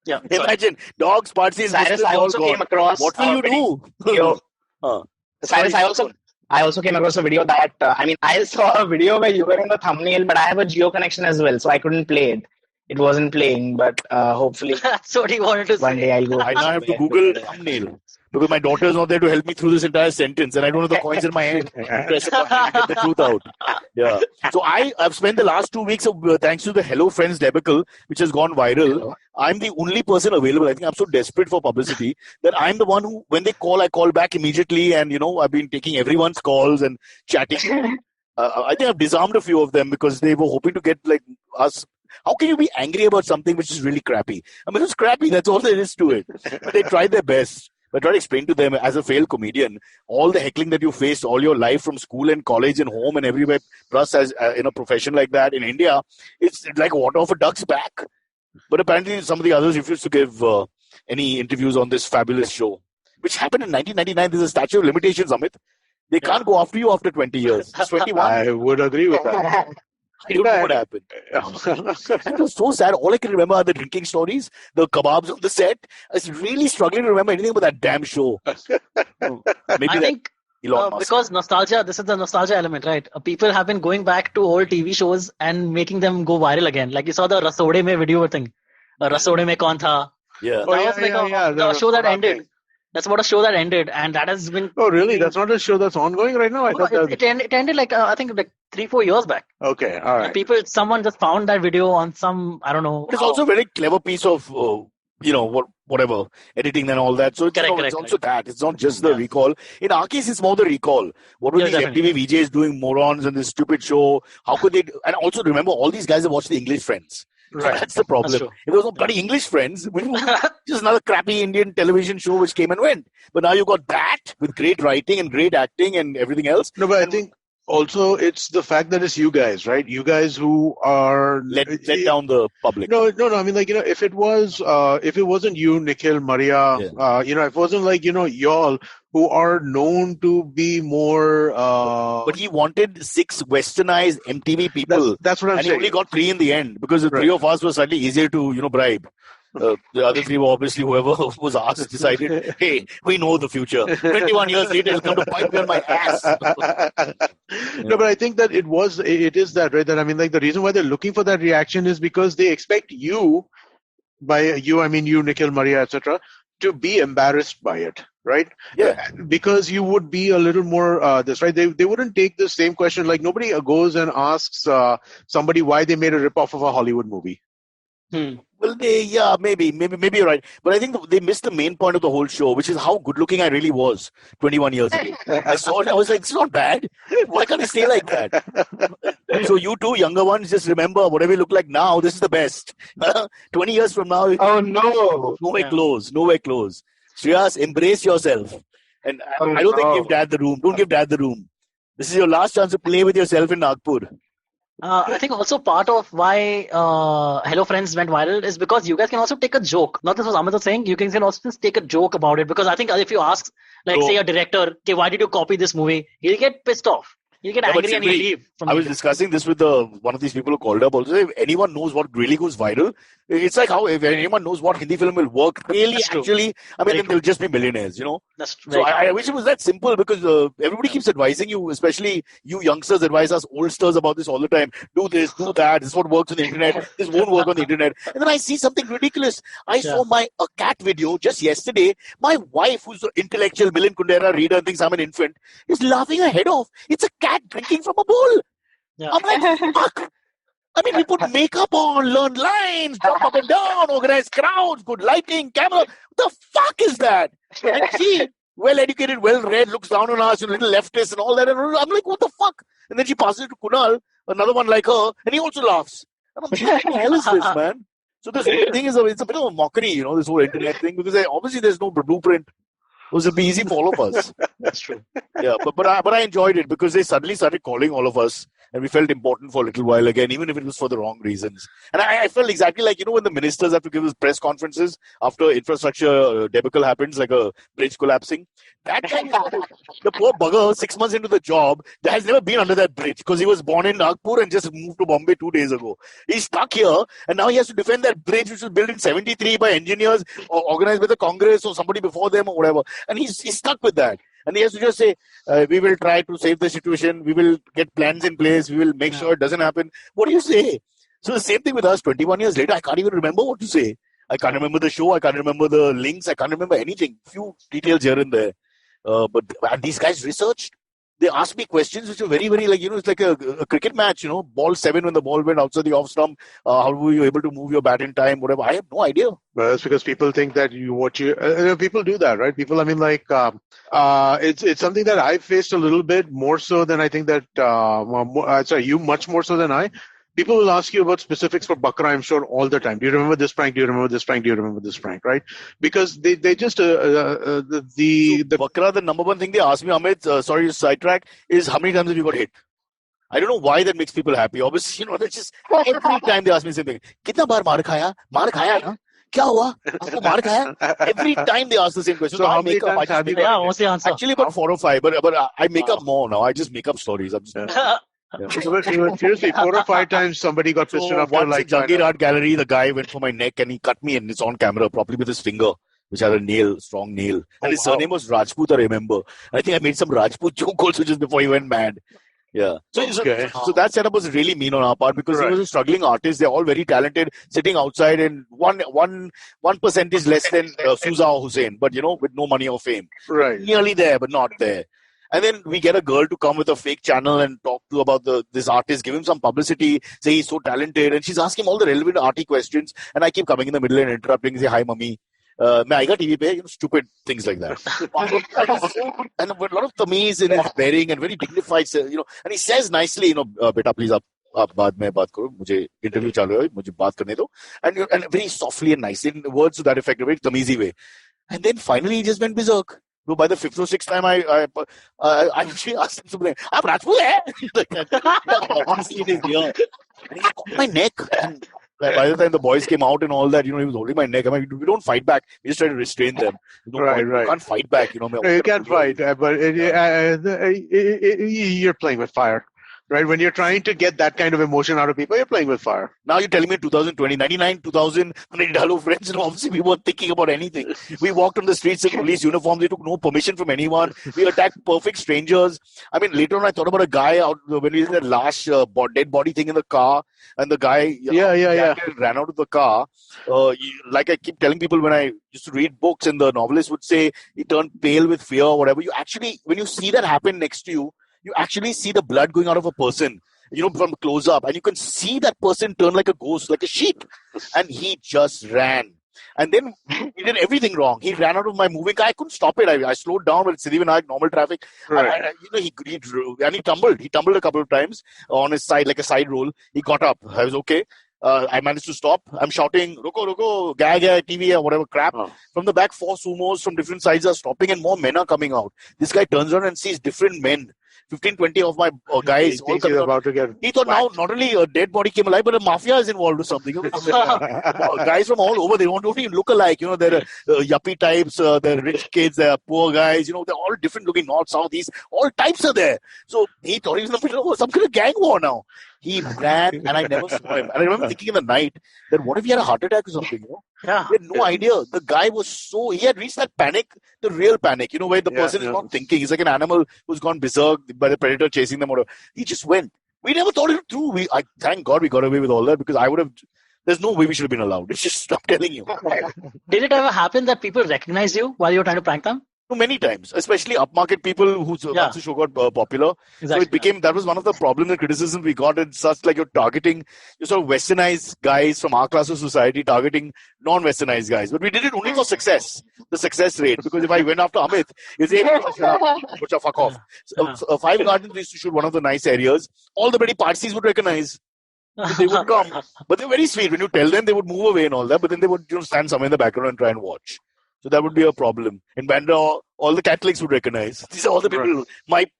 Yeah. Imagine, dogs, Parsis, Cyrus, Muslims, I also came across. What will you do? Cyrus, I also came across a video that, I saw a video where you were in the thumbnail, but I have a Jio connection as well, so I couldn't play it. It wasn't playing, but hopefully. That's what he wanted to say. One day I'll go. I now have to Google thumbnail because my daughter is not there to help me through this entire sentence, and I don't have the coins in my hand to press a button and get the truth out. Yeah. So I have spent the last 2 weeks of thanks to the Hello Friends debacle, which has gone viral. I'm the only person available. I think I'm so desperate for publicity that I'm the one who, when they call, I call back immediately, and I've been taking everyone's calls and chatting. I think I've disarmed a few of them because they were hoping to get us. How can you be angry about something which is really crappy? I mean, it's crappy. That's all there is to it. But they tried their best. I try to explain to them as a failed comedian, all the heckling that you faced all your life from school and college and home and everywhere, plus as in a profession like that in India, it's like water off a duck's back. But apparently some of the others refused to give any interviews on this fabulous show, which happened in 1999. There's a statute of limitations, Amit. They can't go after you after 20 years. It's 21. I would agree with that. I don't know what happened. It was so sad. All I can remember are the drinking stories, the kebabs on the set. I was really struggling to remember anything about that damn show. Maybe I think because nostalgia, this is the nostalgia element, right? People have been going back to old TV shows and making them go viral again. Like you saw the Rasode Mein video thing. Rasode Mein Kaun Tha? Yeah. That was a show that ended. That's about a show that ended, and that has been. Oh, really? That's not a show that's ongoing right now? I thought it ended like I think like 3-4 years back. Okay, all right. Someone just found that video on some, I don't know. It's also a very clever piece of whatever editing and all that. So it's also that. It's not just the recall. In our case, it's more the recall. What were these MTV VJs doing, morons, and this stupid show? How could they? And also remember, all these guys have watched the English Friends. Right. So that's the problem. If there was no bloody English Friends, just another crappy Indian television show which came and went. But now you've got that with great writing and great acting and everything else. No, but I think also it's the fact that it's you guys, right? You guys who are let down the public. No. I mean, like, if it wasn't you, Nikhil, Maria, if it wasn't like, y'all who are known to be more. But he wanted 6 westernized MTV people. That's what I'm saying. And he only got 3 in the end because the 3 of us were slightly easier to, bribe. The other 3 were obviously whoever was asked decided, hey, we know the future. 21 years later, it'll come to bite me on my ass. No, but I think that it is that, right? That, I mean, like, the reason why they're looking for that reaction is because they expect you, by you, I mean you, Nikhil, Maria, etc., to be embarrassed by it, right? Yeah. Because you would be a little more right? They wouldn't take the same question. Like, nobody goes and asks somebody why they made a ripoff of a Hollywood movie. Well, maybe you're right. But I think they missed the main point of the whole show, which is how good-looking I really was 21 years ago. I saw it, I was like, it's not bad. Why can't I stay like that? So you two younger ones, just remember, whatever you look like now, this is the best. 20 years from now, oh no, nowhere close. Shreyas, embrace yourself. And I don't think give Dad the room. Don't give Dad the room. This is your last chance to play with yourself in Nagpur. I think also part of why Hello Friends went viral is because you guys can also take a joke. Not this was Amit was saying, you can also just take a joke about it. Because I think if you ask, say a director, okay, why did you copy this movie? He'll get pissed off. He'll get angry and he'll leave. I was discussing this with one of these people who called up also. If anyone knows what really goes viral, it's like how if anyone knows what Hindi film will work, really, actually, I mean, then they'll just be millionaires, That's true. So I wish it was that simple because everybody keeps advising you, especially you youngsters advise us oldsters about this all the time. Do this, do that. This is what works on the internet. This won't work on the internet. And then I see something ridiculous. I saw a cat video just yesterday. My wife, who's an intellectual Milind Kundera reader and thinks I'm an infant, is laughing her head off. It's a cat drinking from a bowl. Yeah. I'm like, fuck. I mean, we put makeup on, learn lines, jump up and down, organize crowds, good lighting, camera. What the fuck is that? And she, well-educated, well-read, looks down on us, little leftist and all that. And I'm like, what the fuck? And then she passes it to Kunal, another one like her, and he also laughs. And I'm like, what the hell is this, man? So this whole thing it's a bit of a mockery, this whole internet thing, because obviously there's no blueprint. It was be easy for all of us. That's true. Yeah, but I enjoyed it because they suddenly started calling all of us. And we felt important for a little while again, even if it was for the wrong reasons. And I felt exactly like, when the ministers have to give us press conferences after infrastructure debacle happens, like a bridge collapsing. That guy, the poor bugger, 6 months into the job, that has never been under that bridge because he was born in Nagpur and just moved to Bombay 2 days ago. He's stuck here and now he has to defend that bridge which was built in 73 by engineers or organized by the Congress or somebody before them or whatever. And he's stuck with that. And he has to just say, we will try to save the situation. We will get plans in place. We will make sure it doesn't happen. What do you say? So the same thing with us 21 years later. I can't even remember what to say. I can't remember the show. I can't remember the links. I can't remember anything. Few details here and there. But these guys researched. They asked me questions which were very, very it's like a cricket match, ball 7 when the ball went outside the off stump. How were you able to move your bat in time? Whatever. I have no idea. Well, that's because people think that people do that, right? People, I mean, it's something that I've faced a little bit more so than I think that, you much more so than I. People will ask you about specifics for Bakra, I'm sure, all the time. Do you remember this prank? Do you remember this prank? Do you remember this prank? Right? Because they just the Bakra, the number one thing they ask me, Amit, sorry to sidetrack, is how many times have you got hit? I don't know why that makes people happy. Obviously, that's just every time they ask me something. Kitna baar maar khaya? Maar khaya na? Kya hua? Aapko maar khaya? Every time they ask the same question. So how many times have you got what's the answer? Actually, about 4 or 5. But I make up more now. I just make up stories. I'm just... Seriously, 4 or 5 times somebody got pissed enough to like Jangir Art Gallery, the guy went for my neck and he cut me and it's on camera properly with his finger, which had a strong nail. And his surname was Rajput, I remember. I think I made some Rajput joke also just before he went mad. Yeah. So that setup was really mean on our part because he was a struggling artist. They're all very talented, sitting outside and one percentage less than Suza or Hussein, but with no money or fame. Right. Nearly there, but not there. And then we get a girl to come with a fake channel and talk to about this artist, give him some publicity, say he's so talented, and she's asking all the relevant arty questions. And I keep coming in the middle and interrupting, say, "Hi, mummy. मैं आएगा TV पे," stupid things like that. And a lot of tamiz in his bearing and very dignified, and he says nicely, "Beta, please, आप बाद में बात करो, मुझे interview चालू है, मुझे बात करने दो," and very softly and nicely, in words to that effect, a very tamizi way. And then finally he just went berserk. So by the fifth or sixth time, I actually asked him something. "आप राजपूत हैं?" Honestly, in his ear. And he caught my neck. And by the time the boys came out and all that, he was holding my neck. I mean, we don't fight back. We just try to restrain them. You can't fight back. You can't fight, but you're playing with fire. Right? When you're trying to get that kind of emotion out of people, you're playing with fire. Now you're telling me 2020, 99, 2000, hello friends, obviously we weren't thinking about anything. We walked on the streets in police uniforms. We took no permission from anyone. We attacked perfect strangers. I mean, later on I thought about a guy out when we did that last dead body thing in the car, and the guy ran out of the car. Like I keep telling people when I used to read books and the novelist would say he turned pale with fear or whatever. You actually, when you see that happen next to you, you actually see the blood going out of a person, from close up. And you can see that person turn like a ghost, like a sheep. And he just ran. And then he did everything wrong. He ran out of my moving car. I couldn't stop it. I slowed down with Siddhivinayak, normal traffic. Right. And he tumbled. He tumbled a couple of times on his side, like a side roll. He got up. I was okay. I managed to stop. I'm shouting, "Roko, gag, TV, whatever crap." From the back, 4 sumos from different sides are stopping and more men are coming out. This guy turns around and sees different men. 15, 20 of my guys all coming out. He thought now not only a dead body came alive, but a mafia is involved or something. Guys from all over, they don't even look alike. They're yuppie types, they're rich kids, they're poor guys. They're all different looking, north, south, east. All types are there. So he thought he was in the middle of some kind of gang war now. He ran and I never saw him. And I remember thinking in the night that what if he had a heart attack or something, Yeah. He had no idea. The guy he had reached that panic, the real panic, where the person is not thinking. He's like an animal who's gone berserk by the predator chasing them. He just went. We never thought it through. Thank God we got away with all that because there's no way we should have been allowed. It's just, I'm telling you. Did it ever happen that people recognized you while you were trying to prank them? Many times, especially upmarket people once the show got popular. Exactly. So that was one of the problems and criticism we got. It's such like you're sort of westernized guys from our class of society targeting non-westernized guys. But we did it only for success, the success rate. Because if I went after Amit, he'd say, fuck off. So, 5 Gardens used to shoot one of the nice areas. All the Betty Parsis would recognize. They would come. But they're very sweet. When you tell them, they would move away and all that. But then they would stand somewhere in the background and try and watch. So that would be a problem. In Bandra, all the Catholics would recognize. These are all the people.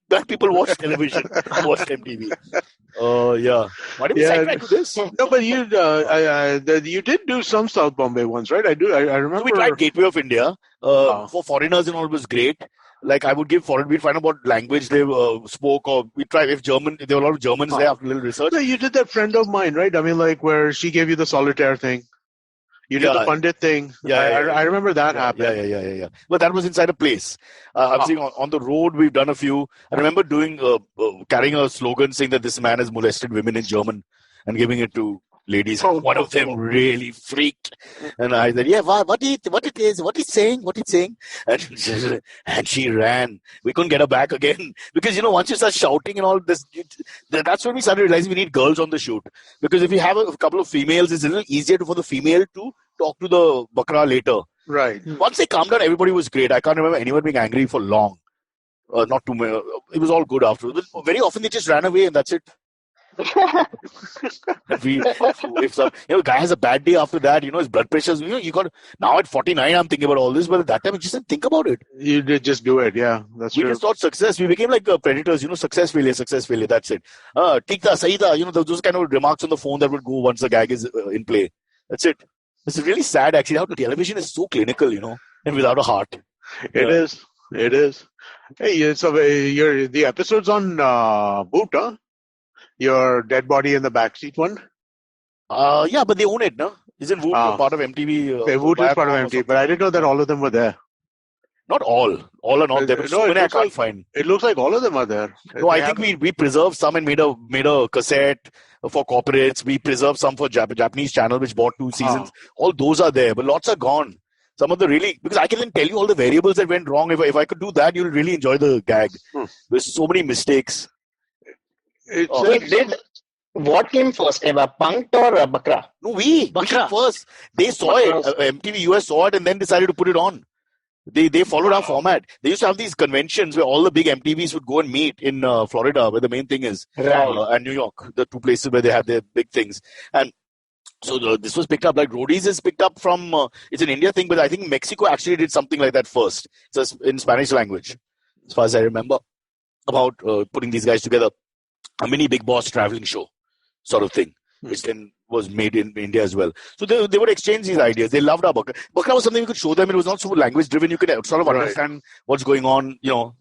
Black people watch television, watch MTV. Yeah. Why did we segue to this? No, but you did do some South Bombay ones, right? I remember. So we tried Gateway of India. For foreigners and all, it was great. Like I would give we'd find out what language they spoke, or we'd try if there were a lot of Germans there after a little research. So you did that Friend of Mine, right? I mean, like where she gave you the solitaire thing. You did the Pandit thing. I remember that happening. Yeah. But that was inside a place. I'm saying on the road, we've done a few. I remember carrying a slogan saying that this man has molested women in German and giving it to ladies. One of them really freaked. And I said, what he's saying. And she ran. We couldn't get her back again. Because, once you start shouting and all this, that's when we started realizing we need girls on the shoot. Because if you have a couple of females, it's a little easier for the female to talk to the bakra later. Right. Once they calmed down, everybody was great. I can't remember anyone being angry for long. Not too many. It was all good afterwards. But very often they just ran away and that's it. If a guy has a bad day after that, his blood pressure, you got now at 49 I'm thinking about all this, but at that time I just didn't think about it. You did just do it. Yeah, that's true. We just thought success. We became like predators, success failure, that's it. Tikta, Saida, those kind of remarks on the phone that would go once the gag is in play. That's it. It's really sad actually how the television is so clinical, and without a heart. It is. Hey, so the episodes on Boot, huh? Your dead body in the backseat one? Yeah, but they own it, no? Isn't Voot part of MTV? Voot is part of MTV, but I didn't know that all of them were there. Not all are not there, but so many I can't find. It looks like all of them are there. No, I think we preserved some and made a cassette for corporates. We preserved some for Japanese channel, which bought 2 seasons. All those are there, but lots are gone. Some of the because I can then tell you all the variables that went wrong. If I could do that, you'll really enjoy the gag. There's so many mistakes. What came first, Eva? Punk'd or Bakra? No, we came first. They saw it. MTV US saw it and then decided to put it on. They followed our format. They used to have these conventions where all the big MTVs would go and meet in Florida, where the main thing is, and New York, the 2 places where they have their big things. And so this was picked up, like Roadies is picked up from, it's an India thing, but I think Mexico actually did something like that first. It's in Spanish language, as far as I remember, about putting these guys together. A mini Big Boss traveling show sort of thing, which then was made in India as well. So they would exchange these ideas. They loved our Bakra. Bakra was something we could show them. It was not so language driven. You could sort of understand what's going on,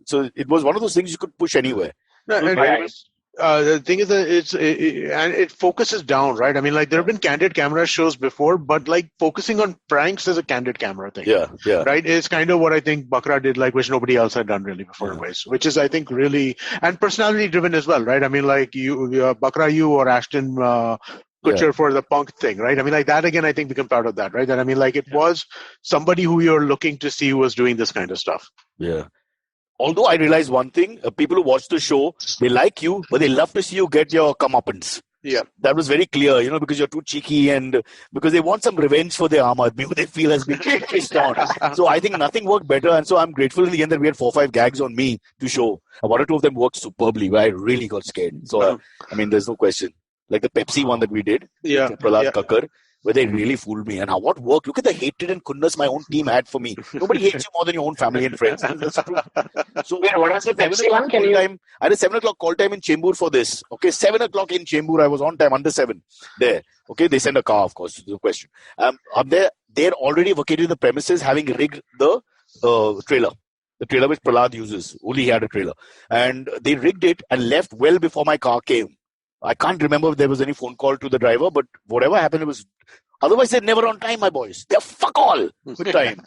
So it was one of those things you could push anywhere. The thing is that it focuses down, right? I mean, like there have been candid camera shows before, but like focusing on pranks is a candid camera thing. Yeah. Right? It's kind of what I think Bakra did, like which nobody else had done really before, which is I think really and personality driven as well, right? I mean, like Bakra, you or Ashton Kutcher for the punk thing, right? I mean, like that again, I think become part of that, right? And I mean, like it was somebody who you're looking to see who was doing this kind of stuff. Yeah. Although I realize one thing, people who watch the show, they like you, but they love to see you get your comeuppance. Yeah. That was very clear, because you're too cheeky and because they want some revenge for their Aam Aadmi who they feel has been pissed on. So I think nothing worked better. And so I'm grateful in the end that we had 4 or 5 gags on me to show. 1 or 2 of them worked superbly, but I really got scared. So, I mean, there's no question. Like the Pepsi one that we did. Yeah. Prahlad Kakkar. Where they really fooled me. And what worked? Look at the hatred and goodness my own team had for me. Nobody hates you more than your own family and friends. That's true. So, what was the Pepsi one? I had a 7 o'clock call time in Chembur for this. Okay, 7 o'clock in Chembur. I was on time, under 7. There. Okay, they send a car, of course, no question. Up there, they're already vacated the premises, having rigged the trailer. The trailer which Prahlad uses. Only he had a trailer. And they rigged it and left well before my car came. I can't remember if there was any phone call to the driver, but whatever happened, it was. Otherwise, they're never on time, my boys. They're fuck all with time.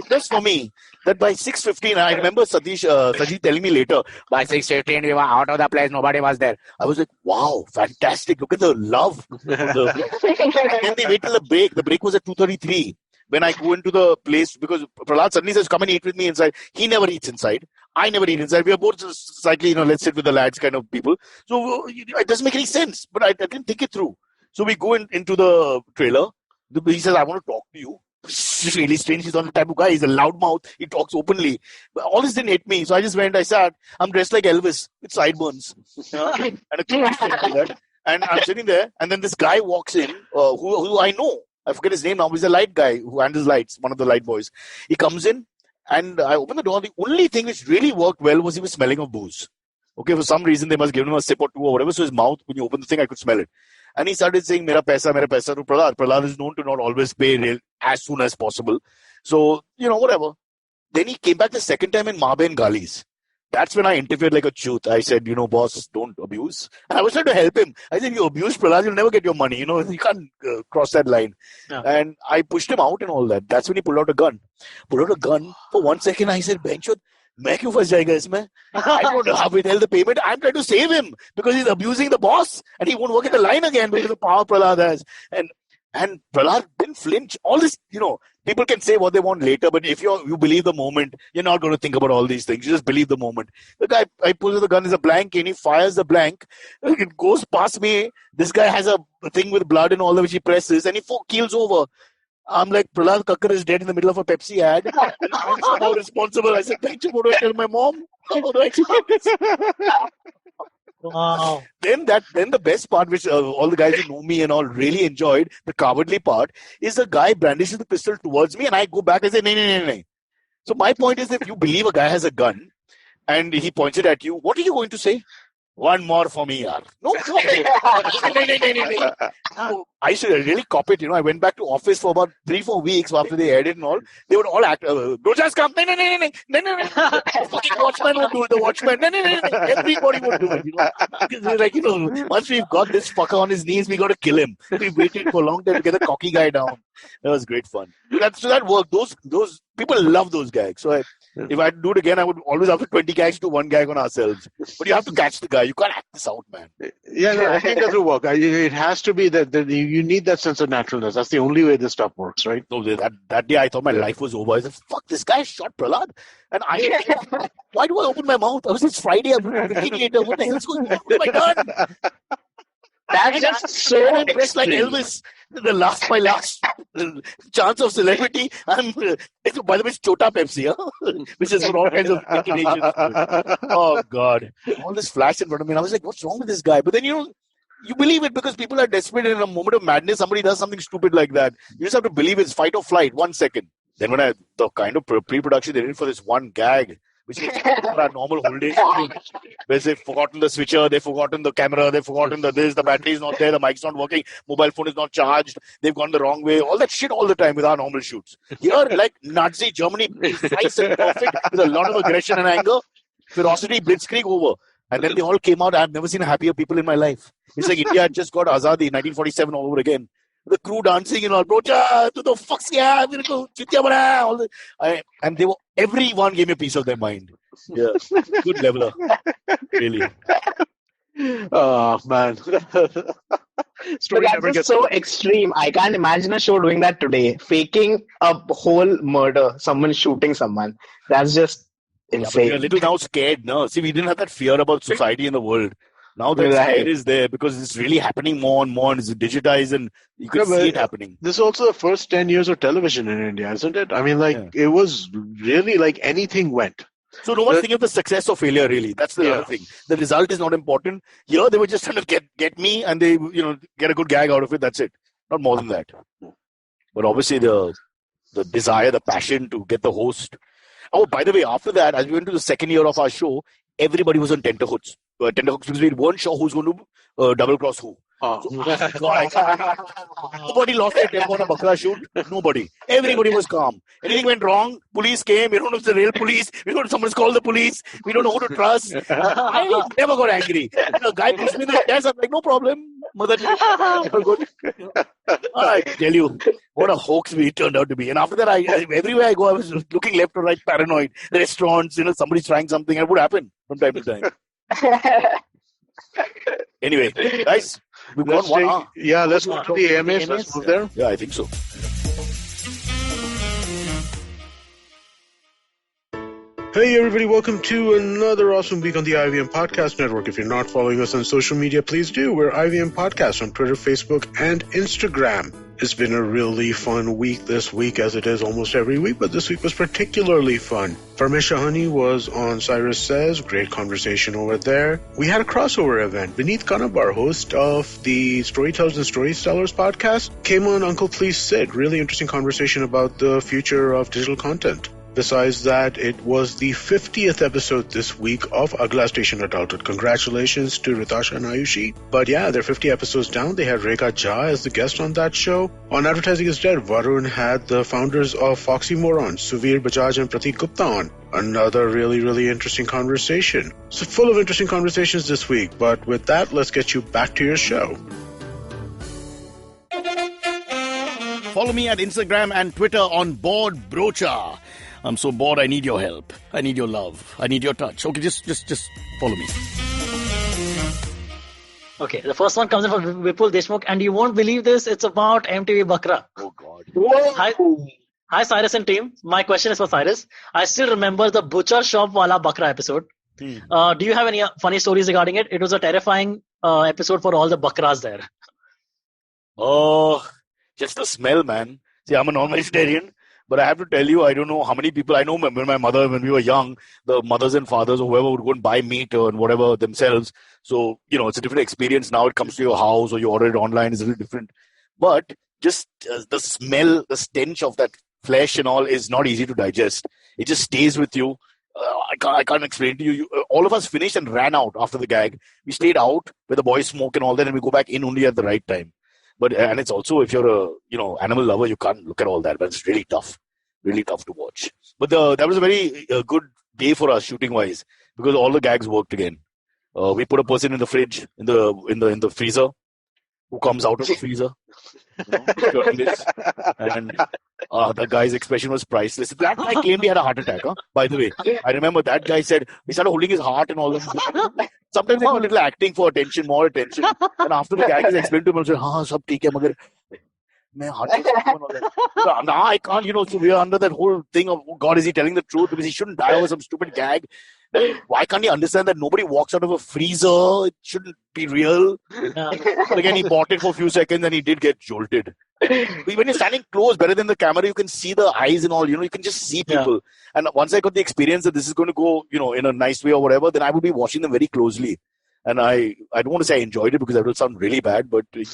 That's for me. That by 6:15, I remember Sajid telling me later, by 6:15, we were out of the place. Nobody was there. I was like, wow, fantastic. Look at the love. And then they wait till the break. The break was at 2:33. When I go into the place, because Prahlad suddenly says, come and eat with me inside. He never eats inside. I never eat inside. We are both slightly, let's sit with the lads kind of people. So it doesn't make any sense. But I didn't think it through. So we go into the trailer. He says, I want to talk to you. It's really strange. He's not the type of guy. He's a loudmouth. He talks openly. But all this didn't hit me. So I just went. I sat. I'm dressed like Elvis with sideburns. And I'm sitting there. And then this guy walks in who I know. I forget his name now. He's a light guy who handles lights. One of the light boys. He comes in. And I opened the door. The only thing which really worked well was he was smelling of booze. Okay, for some reason, they must give him a sip or 2 or whatever. So his mouth, when you open the thing, I could smell it. And he started saying, Mera paisa to Prahlad. Prahlad is known to not always pay as soon as possible. So, whatever. Then he came back the second time in Maabe and Galis. That's when I interfered like a chooth. I said, boss, don't abuse. And I was trying to help him. I said, you abuse Prahlad, you'll never get your money. You can't cross that line. Yeah. And I pushed him out and all that. That's when he pulled out a gun. For 1 second, I said, Benchot, मैं क्यों फंस जाएगा इसमें? I don't know how we tell the payment. I'm trying to save him because he's abusing the boss and he won't work in the line again because of the power Prahlad has. And Prahlad didn't flinch. All this, people can say what they want later, but if you believe the moment, you're not going to think about all these things. You just believe the moment. The guy, I pull the gun, is a blank, and he fires the blank. It goes past me. This guy has a thing with blood and all that which he presses, and he keels over. I'm like, Prahlad Kakkar is dead in the middle of a Pepsi ad. And I'm somehow responsible. I said, what do I tell my mom? How do I explain this? Wow. Then the best part, which all the guys who know me and all really enjoyed, the cowardly part, is the guy brandishes the pistol towards me and I go back and say, nay. So my point is, if you believe a guy has a gun and he points it at you, what are you going to say? one more for me, yaar. No. I should really cop it. I went back to office for about 3-4 weeks after they aired it and all. They would all act. Brocha's come. No. The fucking watchman would do it. The watchman. No. Everybody would do it. Because they're like, once we've got this fucker on his knees, we got to kill him. We waited for a long time to get the cocky guy down. That was great fun. That worked. Those people love those gags. So if I had to do it again, I would always have 20 gags to one gag on ourselves. But you have to catch the guy. You can't act this out, man. Yeah, no, I think that will work. It has to be that you need that sense of naturalness. That's the only way this stuff works, right? No, that day I thought my life was over. I said, fuck, this guy shot Prahlad. And why do I open my mouth? It's Friday. I'm thinking later. What the hell's going on? What have I done? That's just so impressed like Elvis. My last chance of celebrity. By the way, it's Chota Pepsi, which is for all kinds of machinations. Oh God! All this flash in front of me, and I was like, "What's wrong with this guy?" But then you believe it because people are desperate. In a moment of madness, somebody does something stupid like that. You just have to believe it's fight or flight. 1 second. Then when the kind of pre-production they did for this one gag, which is our normal whole day, where they've forgotten the switcher, they've forgotten the camera, they've forgotten the battery is not there, the mic's not working, mobile phone is not charged, they've gone the wrong way, all that shit all the time with our normal shoots. Here, like Nazi Germany, nice and perfect, with a lot of aggression and anger, ferocity, blitzkrieg over. And then they all came out. I've never seen happier people in my life. It's like India had just got Azadi, 1947 all over again. The crew dancing and all, Brocha, to the fucks, yeah, and everyone gave me a piece of their mind. Yeah, good leveler, really. Oh man, but that's just so extreme. I can't imagine a show doing that today, faking a whole murder, someone shooting someone. That's just insane. We're a little now scared. No, see, we didn't have that fear about society in the world. Now that fear is there because it's really happening more and more and it's digitized and you can see it happening. This is also the first 10 years of television in India, isn't it? I mean, it was really like anything went. So no one's thinking of the success or failure, really. That's the other thing. The result is not important. Here, they were just trying to get me and they, get a good gag out of it. That's it. Not more than that. But obviously the desire, the passion to get the host. Oh, by the way, after that, as we went to the second year of our show, everybody was on tenterhooks. Because we weren't sure who's going to double cross who. Nobody lost their temper on a Bakra shoot. Nobody. Everybody was calm. Anything went wrong, police came. We don't know if it's the real police. We don't know if someone's called the police. We don't know who to trust. I never got angry. A guy pushed me in the chest. I'm like, no problem. Mother, good. I tell you, what a hoax we turned out to be. And after that, everywhere I go, I was looking left or right, paranoid. The restaurants, somebody's trying something. And it would happen from time to time. Anyway, guys, we've got 1 hour. Yeah, let's go to the AMAs. Let's move there. Yeah, I think so. Hey everybody, welcome to another awesome week on the IVM Podcast Network. If you're not following us on social media, please do. We're IVM Podcast on Twitter, Facebook, and Instagram. It's been a really fun week this week, as it is almost every week, but this week was particularly fun. Parmesh Shahani was on Cyrus Says, great conversation over there. We had a crossover event. Vineet Kanabar, host of the Storytellers and Storytellers podcast, came on Uncle Please Sit. Really interesting conversation about the future of digital content. Besides that, it was the 50th episode this week of Agla Station Adulthood. Congratulations to Ritasha and Ayushi. But yeah, they're 50 episodes down. They had Rekha Jha as the guest on that show. On Advertising is Dead, Varun had the founders of Foxy Moron, Suvir Bajaj and Pratik Gupta on. Another really, really interesting conversation. So full of interesting conversations this week. But with that, let's get you back to your show. Follow me at Instagram and Twitter on Bored Brocha. I'm so bored, I need your help. I need your love. I need your touch. Okay, just follow me. Okay, the first one comes in from Vipul Deshmukh, and you won't believe this, it's about MTV Bakra. Oh, God. Hi, Cyrus and team. My question is for Cyrus. I still remember the Butcher Shop Wala Bakra episode. Do you have any funny stories regarding it? It was a terrifying episode for all the Bakras there. Oh, just the smell, man. See, I'm a non-vegetarian. But I have to tell you, I don't know how many people, I know when my mother, when we were young, the mothers and fathers or whoever would go and buy meat or whatever themselves. So, it's a different experience. Now it comes to your house or you order it online, it's a little different. But just the smell, the stench of that flesh and all is not easy to digest. It just stays with you. I can't explain to you. All of us finished and ran out after the gag. We stayed out where the boys smoke and all that, and we go back in only at the right time. But and it's also, if you're a animal lover, you can't look at all that. But it's really tough to watch. But that was a very good day for us shooting wise, because all the gags worked again. We put a person in the fridge, in the freezer, who comes out of the freezer. And the guy's expression was priceless. That guy claimed he had a heart attack, by the way. I remember that guy said he started holding his heart and all that. Sometimes they do a little acting for attention, more attention. And after the gag is explained to him, I said, sab theek hai, magar now I can't, so we are under that whole thing of, oh God, is he telling the truth? Because he shouldn't die over some stupid gag. Why can't he understand that nobody walks out of a freezer? It shouldn't be real. But again, he bought it for a few seconds and he did get jolted. When you're standing close, better than the camera, you can see the eyes and all, you can just see people. Yeah. And once I got the experience that this is going to go, in a nice way or whatever, then I would be watching them very closely. And I don't want to say I enjoyed it because that will sound really bad, but you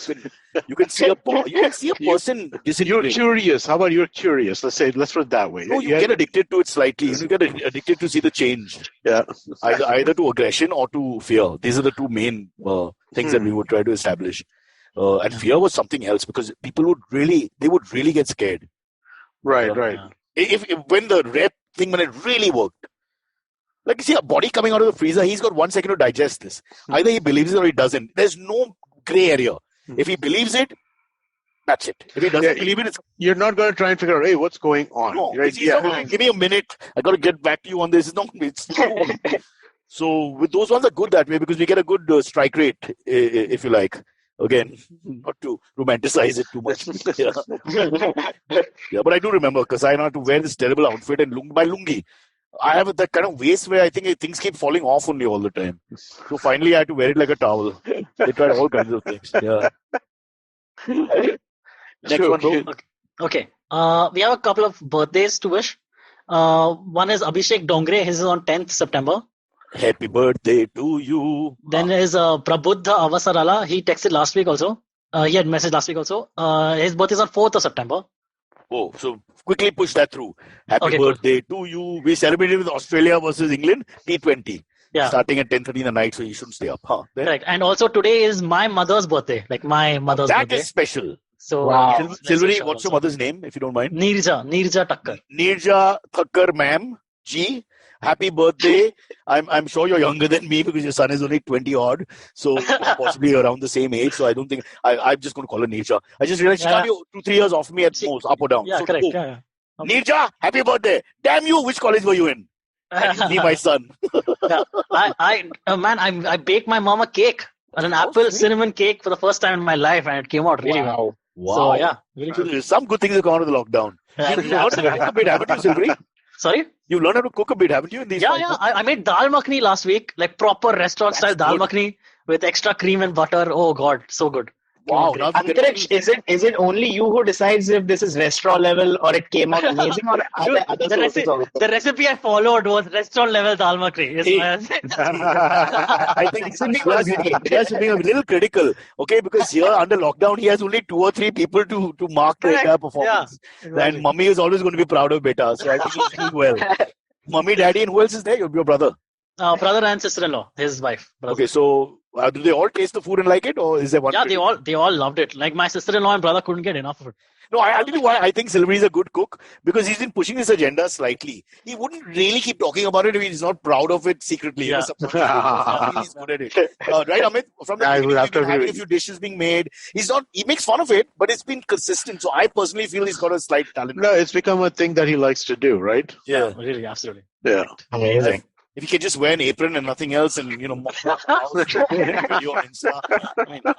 can see a person. You're curious. How about you're curious? Let's put it that way. No, you get addicted to it slightly. You get addicted to see the change. Yeah. Either to aggression or to fear. These are the two main things that we would try to establish. And fear was something else because people would really get scared. Right. If when the rep thing, when it really worked. Like, you see a body coming out of the freezer, he's got 1 second to digest this. Either he believes it or he doesn't. There's no gray area. If he believes it, that's it. If he doesn't believe it, you're not going to try and figure out, hey, what's going on? No, right? Give me a minute. I got to get back to you on this. So with those ones are good that way because we get a good strike rate, if you like. Again, not to romanticize it too much. Yeah, but I do remember because I had to wear this terrible outfit and my lungi. I have that kind of waist where I think things keep falling off on me all the time. So finally, I had to wear it like a towel. They tried all kinds of things. Yeah. Next one, bro. Okay. We have a couple of birthdays to wish. One is Abhishek Dongre. His is on 10th September. Happy birthday to you. Then is Prabuddha Avasarala. He texted last week also. He had messaged last week also. His birthday is on 4th of September. Oh, so quickly push that through. Happy birthday to you. We celebrated with Australia versus England, T20. Yeah. Starting at 10:30 in the night, so you shouldn't stay up. Correct. And also today is my mother's birthday. Like my mother's birthday. That is special. So, Silvery, what's your mother's name, if you don't mind? Neerja Thakkar. Neerja Thakkar, ma'am. G. Happy birthday. I'm sure you're younger than me because your son is only 20 odd. So possibly around the same age. So I don't think I'm just going to call her Neerja. I just realized she can't be 2-3 years off me at most, up or down. Yeah, so correct. Yeah. Neerja, happy birthday. Damn you, which college were you in? Me, my son. I baked my mom a cake. An apple cinnamon cake for the first time in my life and it came out really well. Wow. So yeah. Really some good things have gone out of the lockdown. You learned to cook a bit, haven't you, Silvery? Sorry? You learned how to cook a bit, haven't you? In these I made dal makhani last week, like proper restaurant style dal makhani with extra cream and butter. Oh God, so good. Wow. Antariksh, is it only you who decides if this is restaurant level or it came out amazing or other the recipe I followed was restaurant level dal makhani. I think he's being a little critical, okay? Because here under lockdown, he has only 2 or 3 people to mark the entire performance. Yeah, exactly. And mummy is always going to be proud of beta, so I think he's doing well. Mummy, daddy, and who else is there? Your brother? Brother and sister-in-law, his wife. Brother. Okay, so do they all taste the food and like it, or is there one? Yeah, they all loved it. Like my sister-in-law and brother couldn't get enough of it. No, I'll tell you why I think Silvery is a good cook, because he's been pushing this agenda slightly. He wouldn't really keep talking about it if he's not proud of it secretly. Yeah. He's good at it. Right, Amit? From the beginning, he's been having a few dishes being made. He makes fun of it, but it's been consistent. So I personally feel he's got a slight talent. No, it's become a thing that he likes to do, right? Yeah. Really, absolutely. Yeah. Amazing. If he can just wear an apron and nothing else and, video on Insta,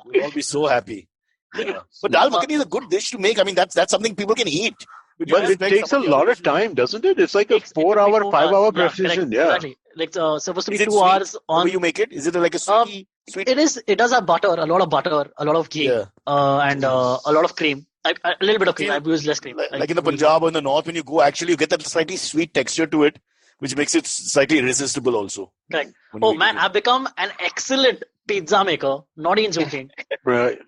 we'll all be so happy. Yeah. But dal makhani is a good dish to make. I mean, that's something people can eat. But it takes a lot of time, doesn't it? It's like a 4-hour, 5-hour precision. Yeah. Exactly. Like supposed to be 2 hours on. How do you make it? Is it like a sweet? It does have butter, a lot of butter, a lot of ghee, and a lot of cream. A little bit of cream. I've used less cream. Like in the Punjab or in the north, when you go, actually, you get that slightly sweet texture to it, which makes it slightly irresistible also. Correct. Oh man, I've become an excellent pizza maker. Not even joking. Right.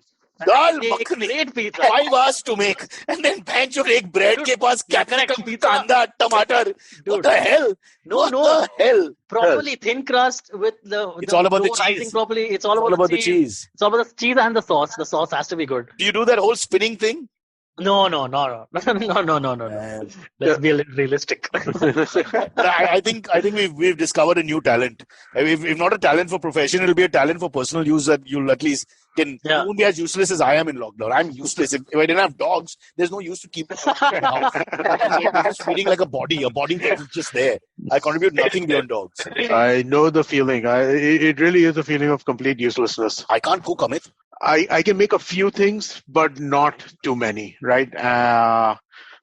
Dal makhani. Great pizza. 5 hours to make. And then bench of egg bread ke paas capsicum, kanda, tomato. What the hell? What the hell? Properly thin crust with the. It's all about the cheese. Properly. It's all about the cheese. It's all about the cheese and the sauce. The sauce has to be good. Do you do that whole spinning thing? No. Let's be realistic. I think we've discovered a new talent. If not a talent for profession, it'll be a talent for personal use that you'll at least can. You won't be as useless as I am in lockdown. I'm useless. If I didn't have dogs, there's no use to keep it house. I'm just feeling like a body that's just there. I contribute nothing beyond dogs. I know the feeling. It really is a feeling of complete uselessness. I can't cook, Amit. I can make a few things, but not too many, right?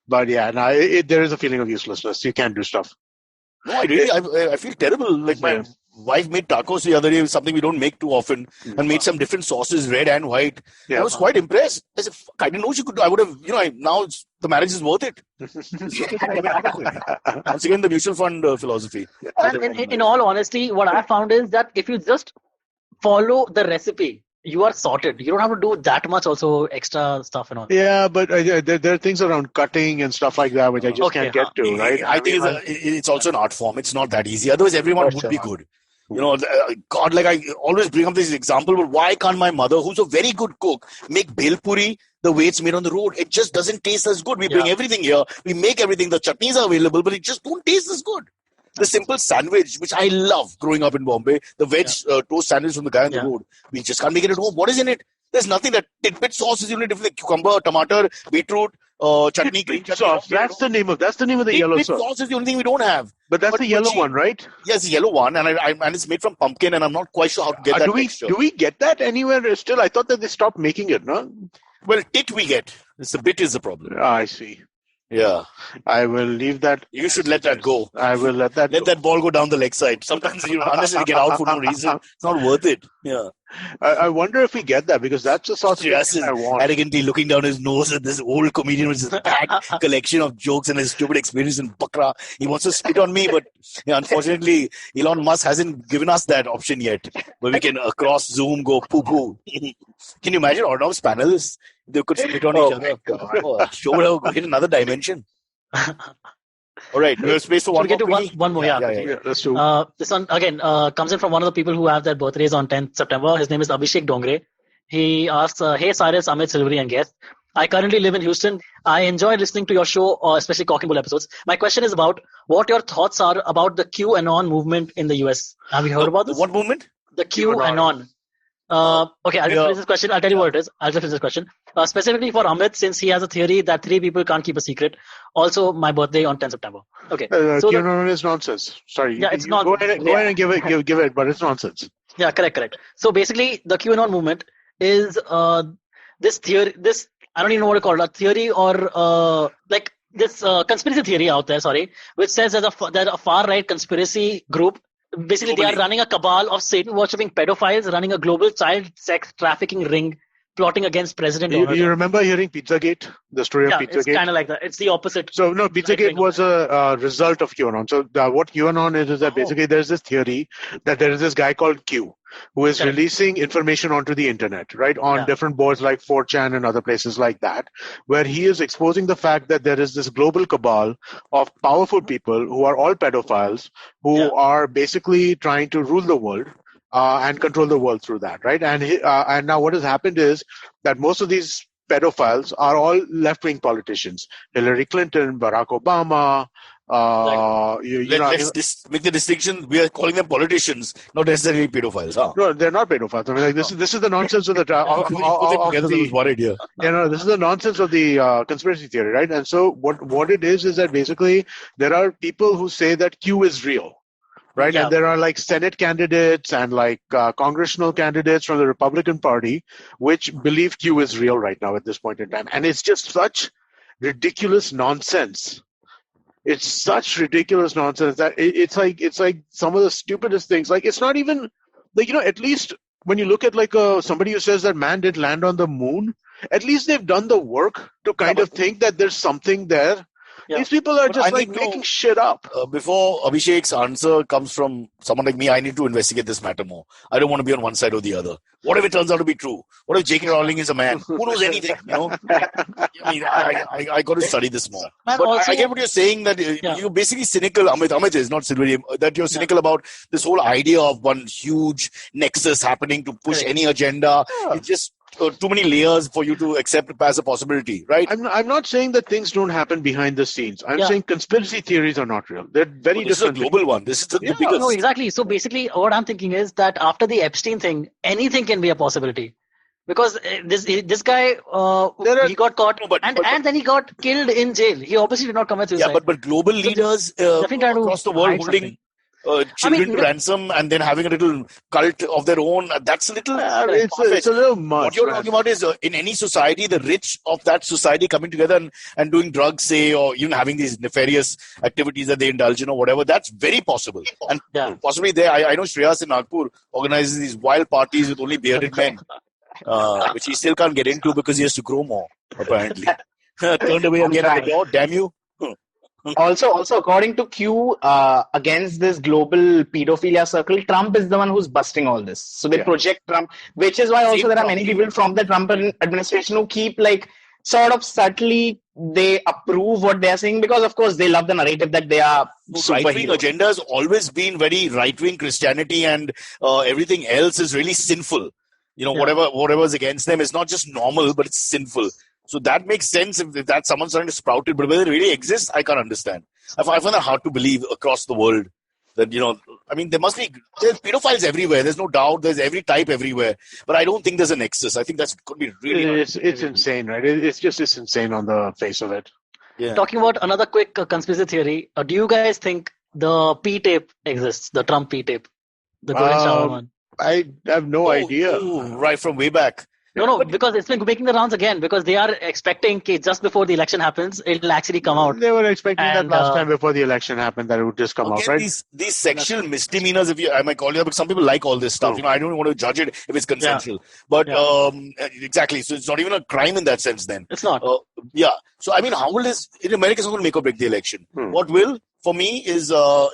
But yeah, there is a feeling of uselessness. You can't do stuff. No, I feel terrible. Like my wife made tacos the other day, something we don't make too often, and made some different sauces, red and white. Yeah. I was quite impressed. I said, fuck, I didn't know she could do. I would have, now the marriage is worth it. Once again, the mutual fund philosophy. And in all honesty, what I found is that if you just follow the recipe, you are sorted. You don't have to do that much also extra stuff and all. Yeah, but there are things around cutting and stuff like that which I just can't get to, right? I think it's also an art form. It's not that easy. Otherwise, everyone would be good. God, like I always bring up this example, but why can't my mother, who's a very good cook, make bhel puri the way it's made on the road? It just doesn't taste as good. We bring everything here. We make everything. The chutneys are available, but it just don't taste as good. The simple sandwich, which I love growing up in Bombay, the veg toast sandwich from the guy on the road. We just can't make it at home. What is in it? There's nothing. That tidbit sauce is only different. Cucumber, tomato, beetroot, chutney, green chutney. Sauce. That's the name of the yellow sauce. Sauce is the only thing we don't have. But that's the yellow one, right? Yes, the yellow one, and it's made from pumpkin, and I'm not quite sure how to get that texture. Do we get that anywhere still? I thought that they stopped making it, no? Well, tit we get. The bit is the problem. I see. Yeah. I will leave that. You should let that go. I will let that Let that ball go down the leg side. Sometimes you unnecessarily get out for no reason. It's not worth it. Yeah. I wonder if we get that, because that's the sort of thing I want. Arrogantly looking down his nose at this old comedian with his bad collection of jokes and his stupid experience in Bakra. He wants to spit on me, but unfortunately, Elon Musk hasn't given us that option yet, where we can across Zoom go poo-poo. Can you imagine Arnav's panelists? They could spit on each other. Show would have hit another dimension. All right, we have space for one more. One more, yeah. Let's do. This one, again, comes in from one of the people who have their birthdays on 10th September. His name is Abhishek Dongre. He asks, hey Cyrus, Amit, Silvery and guest. I currently live in Houston. I enjoy listening to your show, especially Cock and Bull episodes. My question is about what your thoughts are about the QAnon movement in the US. Have you heard about this? What movement? The QAnon. Okay, I'll just finish this question. I'll tell you what it is. I'll just finish this question. Specifically for Amit, since he has a theory that 3 people can't keep a secret. Also, my birthday on 10th September. Okay. So QAnon is nonsense. Sorry. Yeah, it's not. Go ahead and give it, but it's nonsense. Yeah, correct. So basically, the QAnon movement is this theory. This I don't even know what to call it. A theory or this conspiracy theory out there. Sorry, which says that a far right conspiracy group. Basically, they are running a cabal of Satan-worshipping pedophiles, running a global child sex trafficking ring, plotting against President Donald Trump. You remember hearing Pizzagate? The story of Pizzagate? Yeah, it's kind of like that. It's the opposite. So, no, Pizzagate was a result of QAnon. So, what QAnon is that basically there's this theory that there is this guy called Q who is releasing information onto the internet, right, on different boards like 4chan and other places like that, where he is exposing the fact that there is this global cabal of powerful people who are all pedophiles, who are basically trying to rule the world. And control the world through that, right? And now what has happened is that most of these pedophiles are all left-wing politicians. Hillary Clinton, Barack Obama. Let's make the distinction. We are calling them politicians, not necessarily pedophiles. Huh? No, they're not pedophiles. I mean, this is the nonsense of the. This is the nonsense of the conspiracy theory, right? And so what it is that basically there are people who say that Q is real. Right. Yeah. And there are like Senate candidates and like congressional candidates from the Republican Party, which believe Q is real right now at this point in time. And it's just such ridiculous nonsense. It's such ridiculous nonsense that it's like some of the stupidest things. Like, it's not even like, at least when you look at like somebody who says that man did land on the moon, at least they've done the work to kind of think that there's something there These people are just making shit up. Before Abhishek's answer comes from someone like me, I need to investigate this matter more. I don't want to be on one side or the other. What if it turns out to be true? What if J.K. Rowling is a man? Who knows anything? I got to study this more. But also, I get what you're saying, that you're basically cynical. Amit is not cynical, that you're cynical about this whole idea of one huge nexus happening to push any agenda. It's just too many layers for you to accept as a possibility, right? I'm not saying that things don't happen behind the scenes. I'm saying conspiracy theories are not real. They're very different. This is a global one. This is the biggest. No, exactly. So basically, what I'm thinking is that after the Epstein thing, anything can be a possibility. Because this guy, he got caught, and then he got killed in jail. He obviously did not commit suicide. Yeah, but global leaders across the world holding children to ransom and then having a little cult of their own, that's a little it's a little much. What you're talking about is in any society, the rich of that society coming together and doing drugs, say, or even having these nefarious activities that they indulge in or whatever. That's very possible. And possibly there, I know Shreyas in Nagpur organizes these wild parties with only bearded men, which he still can't get into because he has to grow more, apparently. Turned away again at the door, damn you. Also, according to Q, against this global pedophilia circle, Trump is the one who's busting all this. So they project Trump, which is why also there are many people from the Trump administration who keep sort of subtly, they approve what they're saying because, of course, they love the narrative that they are right-wing agenda has always been very right-wing Christianity, and everything else is really sinful. Whatever's against them is not just normal, but it's sinful. So that makes sense if that's someone starting to sprout it. But whether it really exists, I can't understand. I find that hard to believe across the world. That, there's pedophiles everywhere. There's no doubt. There's every type everywhere. But I don't think there's a nexus. I think that could be really... It's insane, right? It's insane on the face of it. Yeah. Talking about another quick conspiracy theory, do you guys think the P-tape exists? The Trump P-tape? The Golden Shower one? I have no idea. Right from way back. No, because it's been making the rounds again because they are expecting just before the election happens, it'll actually come out. They were expecting that last time before the election happened that it would just come out, right? These sexual misdemeanors, I might call it, because some people like all this stuff. I don't want to judge it if it's consensual. But exactly, so it's not even a crime in that sense then. It's not. So how will this, in America, it's not going to make or break the election. What will, for me, is the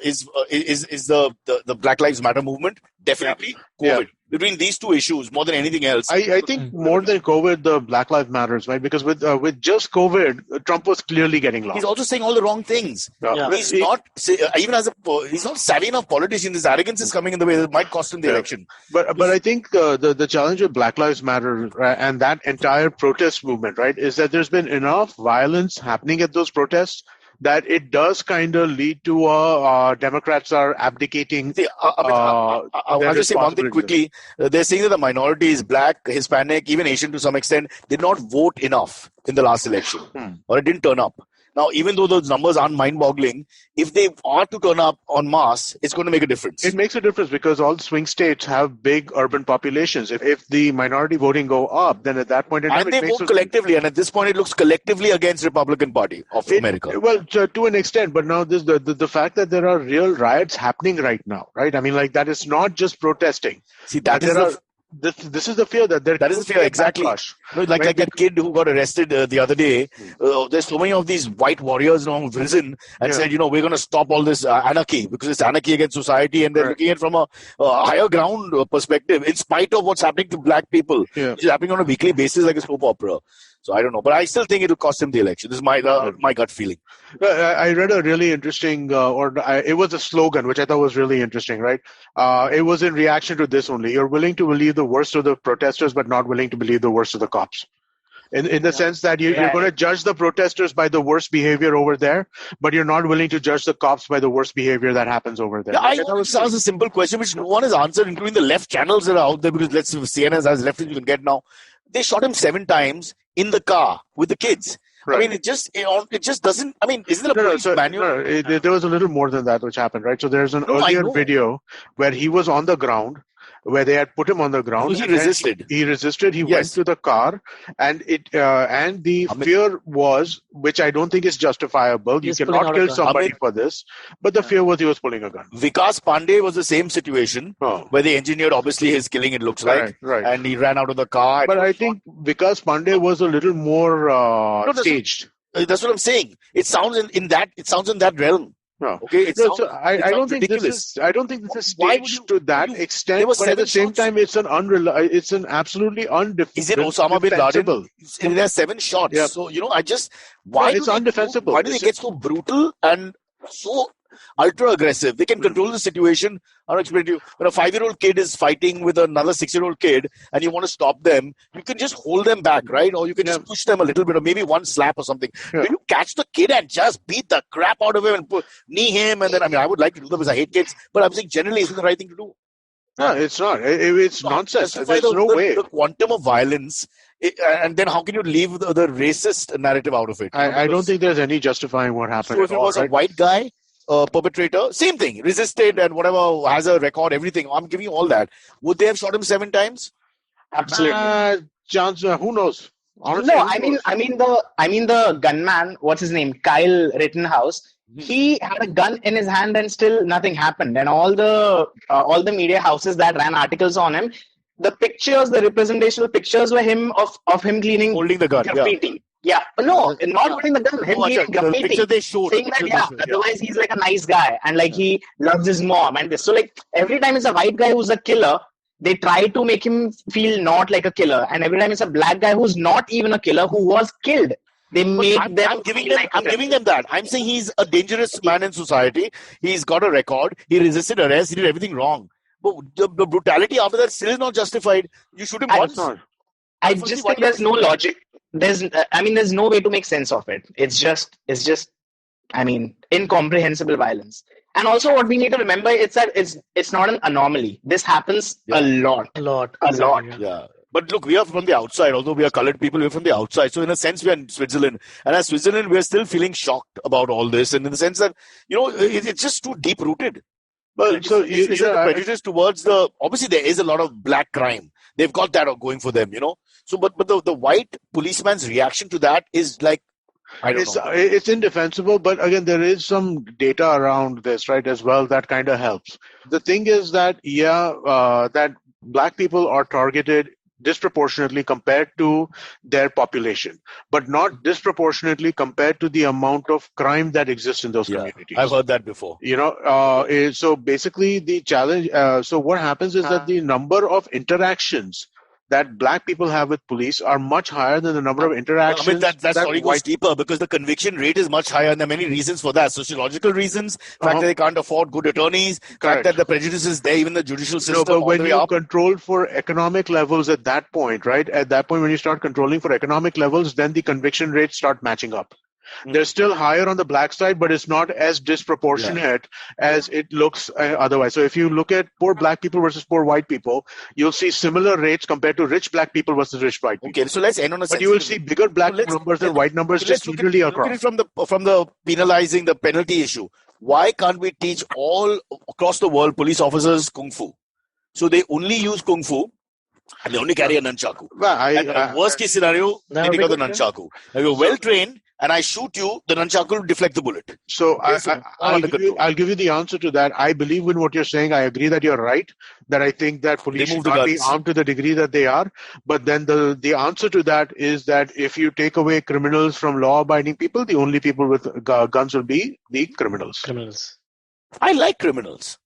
Black Lives Matter movement. Definitely COVID. Between these two issues, more than anything else. I think more than COVID, the Black Lives Matters, right? Because with just COVID, Trump was clearly getting lost. He's also saying all the wrong things. He's not he's not savvy enough politician. This arrogance is coming in the way that might cost him the election. But I think the challenge with Black Lives Matter and that entire protest movement, right, is that there's been enough violence happening at those protests that it does kind of lead to Democrats are abdicating. I'll just say one thing quickly. They're saying that the minority is black, Hispanic, even Asian to some extent, did not vote enough in the last election, or it didn't turn up. Now, even though those numbers aren't mind-boggling, if they are to turn up en masse, it's going to make a difference. It makes a difference because all swing states have big urban populations. If the minority voting go up, then at that point... And they vote collectively, and at this point it looks collectively against Republican Party of America. Well, to an extent, but now the fact that there are real riots happening right now, right? I mean, that is not just protesting. See, this is the fear that is the fear, exactly. Like that kid who got arrested the other day. There's so many of these white warriors now who've risen and said, we're going to stop all this anarchy because it's anarchy against society, and they're looking at it from a higher ground perspective in spite of what's happening to black people, which is happening on a weekly basis like a soap opera. So I don't know, but I still think it will cost him the election. This is my gut feeling. I read a really interesting, it was a slogan which I thought was really interesting, right? It was in reaction to this only. You're willing to believe the worst of the protesters, but not willing to believe the worst of the cops. In the sense that you're going to judge the protesters by the worst behavior over there, but you're not willing to judge the cops by the worst behavior that happens over there. I know it sounds a simple question, which no one has answered, including the left channels that are out there, because CNN has as left as you can get now. They shot him 7 times in the car with the kids. Right. I mean, it just doesn't. I mean, isn't it a police manual? There was a little more than that which happened, right? So there's an earlier video where he was on the ground, where they had put him on the ground. So he resisted. He resisted. He went to the car, and the fear was, which I don't think is justifiable. You cannot kill somebody for this, but the fear was he was pulling a gun. Vikas Pandey was the same situation where they engineered obviously his killing. It looks like, and he ran out of the car. But I think Vikas Pandey was a little more staged. That's what I'm saying. It sounds in that realm. No. Okay. I don't think this is staged to that extent. But at the same time, it's an absolutely undefensible. Is it Osama bin Laden? There are 7 shots. Yeah. So why it's undefensible. Why do they get so brutal and so ultra aggressive? They can control the situation. I'll explain to you. When a 5-year-old kid is fighting with another 6-year-old kid and you want to stop them, you can just hold them back, right? Or you can just push them a little bit, or maybe one slap or something. Yeah. You catch the kid and just beat the crap out of him and knee him, and then I would like to do that because I hate kids, but I'm saying generally isn't the right thing to do. No, it's not. It's nonsense. There's no way. The quantum of violence, and then how can you leave the racist narrative out of it? I don't think there's any justifying what happened. So if it was a white guy, perpetrator, same thing, resisted and whatever, has a record, everything. I'm giving you all that. Would they have shot him 7 times? Absolutely. Johnson, who knows? Honestly, no, I mean the gunman. What's his name? Kyle Rittenhouse. He had a gun in his hand and still nothing happened. And all the media houses that ran articles on him, the pictures, the representational pictures were him of him cleaning, holding the gun, graffiti. Yeah, no, not holding the gun. Him cleaning graffiti. The picture they showed. Saying that, otherwise he's like a nice guy and like he loves his mom and this. So like every time it's a white guy who's a killer, they try to make him feel not like a killer. And every time it's a black guy who's not even a killer, who was killed, they make them. I'm giving them that. I'm saying he's a dangerous man in society. He's got a record. He resisted arrest. He did everything wrong. But the brutality after that still is not justified. You shoot him once. I just think there's no logic. There's no way to make sense of it. It's just, incomprehensible violence. And also what we need to remember is that it's not an anomaly. This happens a lot. Yeah. But look, we are from the outside. Although we are colored people, we are from the outside. So in a sense, we are in Switzerland. And as Switzerland, we are still feeling shocked about all this. And in the sense that, it's just too deep-rooted. But so the prejudice towards obviously there is a lot of black crime. They've got that going for them, So, but the white policeman's reaction to that is like, I don't know. It's indefensible, but again, there is some data around this, right, as well, that kind of helps. The thing is that, that black people are targeted disproportionately compared to their population, but not disproportionately compared to the amount of crime that exists in those communities. I've heard that before. So basically the challenge, so what happens is that the number of interactions that black people have with police are much higher than the number of interactions. That story goes deeper because the conviction rate is much higher, and there are many reasons for that. Sociological reasons, fact that they can't afford good attorneys, fact that the prejudice is there, even the judicial system. No, but when you control for economic levels at that point, right? At that point, when you start controlling for economic levels, then the conviction rates start matching up. They're still higher on the black side, but it's not as disproportionate as it looks otherwise. So if you look at poor black people versus poor white people, you'll see similar rates compared to rich black people versus rich white people. Okay, so let's end on a But you will see bigger black numbers than white numbers just literally across. Look at it from the penalizing the penalty issue. Why can't we teach all across the world police officers kung fu? So they only use kung fu. And they only carry a nunchaku. Worst case scenario, they take out the nunchaku. If you're well trained and I shoot you, the nunchaku will deflect the bullet. So I'll give you the answer to that. I believe in what you're saying. I agree that you're right. That I think that police should not be armed to the degree that they are. But then the answer to that is that if you take away criminals from law-abiding people, the only people with guns will be the criminals. I like criminals.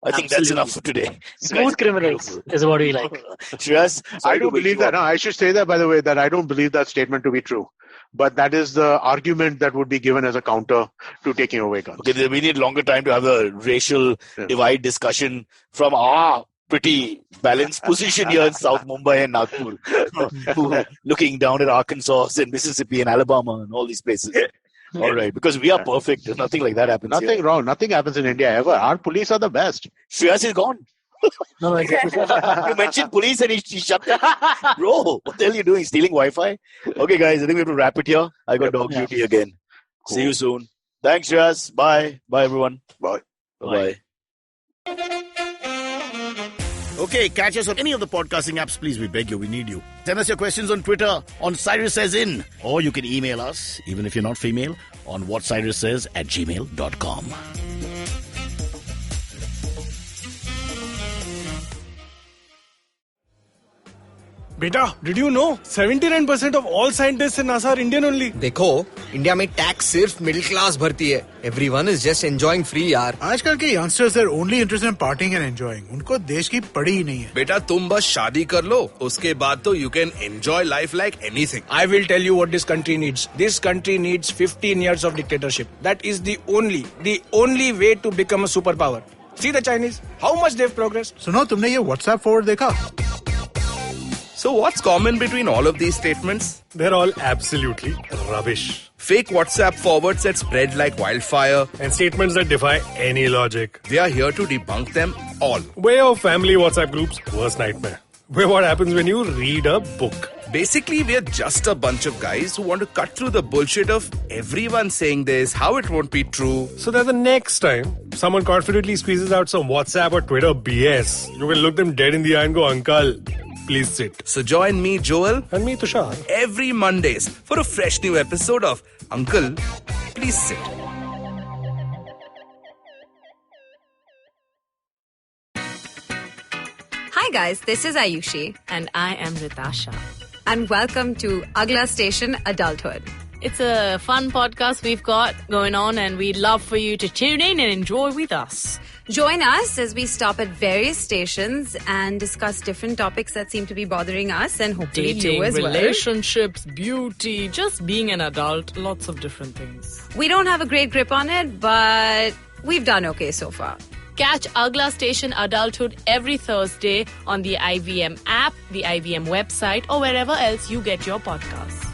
I think that's enough for today. Smooth criminals is what we like. Shreyas, I don't believe that. No, I should say that, by the way, that I don't believe that statement to be true. But that is the argument that would be given as a counter to taking away guns. Okay, we need longer time to have a racial divide discussion from our pretty balanced position here in South Mumbai and Nagpur, looking down at Arkansas and Mississippi and Alabama and all these places. All right, because we are perfect. Nothing like that happens. Nothing wrong. Nothing happens in India ever. Our police are the best. Shreyas is gone. No, you mentioned police and he shut up. Bro, what the hell are you doing? Stealing Wi-Fi? Okay, guys, I think we have to wrap it here. I got dog duty again. Cool. See you soon. Thanks, Shreyas. Bye. Bye, everyone. Bye. Bye. Okay, catch us on any of the podcasting apps, please. We beg you, we need you. Send us your questions on Twitter on Cyrus Says In, or you can email us, even if you're not female, on whatcyrussays@gmail.com. Beta, did you know 79% of all scientists in NASA are Indian only? देखो, India में tax सिर्फ middle class भरती है. Everyone is just enjoying free यार. आजकल के youngsters are only interested in partying and enjoying. उनको देश की पड़ी ही नहीं है. बेटा तुम बस शादी कर लो, उसके बाद तो you can enjoy life like anything. I will tell you what this country needs. This country needs 15 years of dictatorship. That is the only way to become a superpower. See the Chinese, how much they've progressed. सुनो, तुमने ये WhatsApp forward देखा? So what's common between all of these statements? They're all absolutely rubbish. Fake WhatsApp forwards that spread like wildfire. And statements that defy any logic. We are here to debunk them all. Way of family WhatsApp groups, worst nightmare. Where what happens when you read a book. Basically, we're just a bunch of guys who want to cut through the bullshit of everyone saying this, how it won't be true. So that the next time someone confidently squeezes out some WhatsApp or Twitter BS, you can look them dead in the eye and go, Uncle, please sit. So join me, Joel. And me, Tushar. Every Mondays for a fresh new episode of Uncle, Please Sit. Hi guys, this is Ayushi. And I am Ritasha. And welcome to Agla Station Adulthood. It's a fun podcast we've got going on and we'd love for you to tune in and enjoy with us. Join us as we stop at various stations and discuss different topics that seem to be bothering us and hopefully Dating, you as well. relationships, beauty, just being an adult, lots of different things. We don't have a great grip on it, but we've done okay so far. Catch Agla Station Adulthood every Thursday on the IVM app, the IVM website, or wherever else you get your podcasts.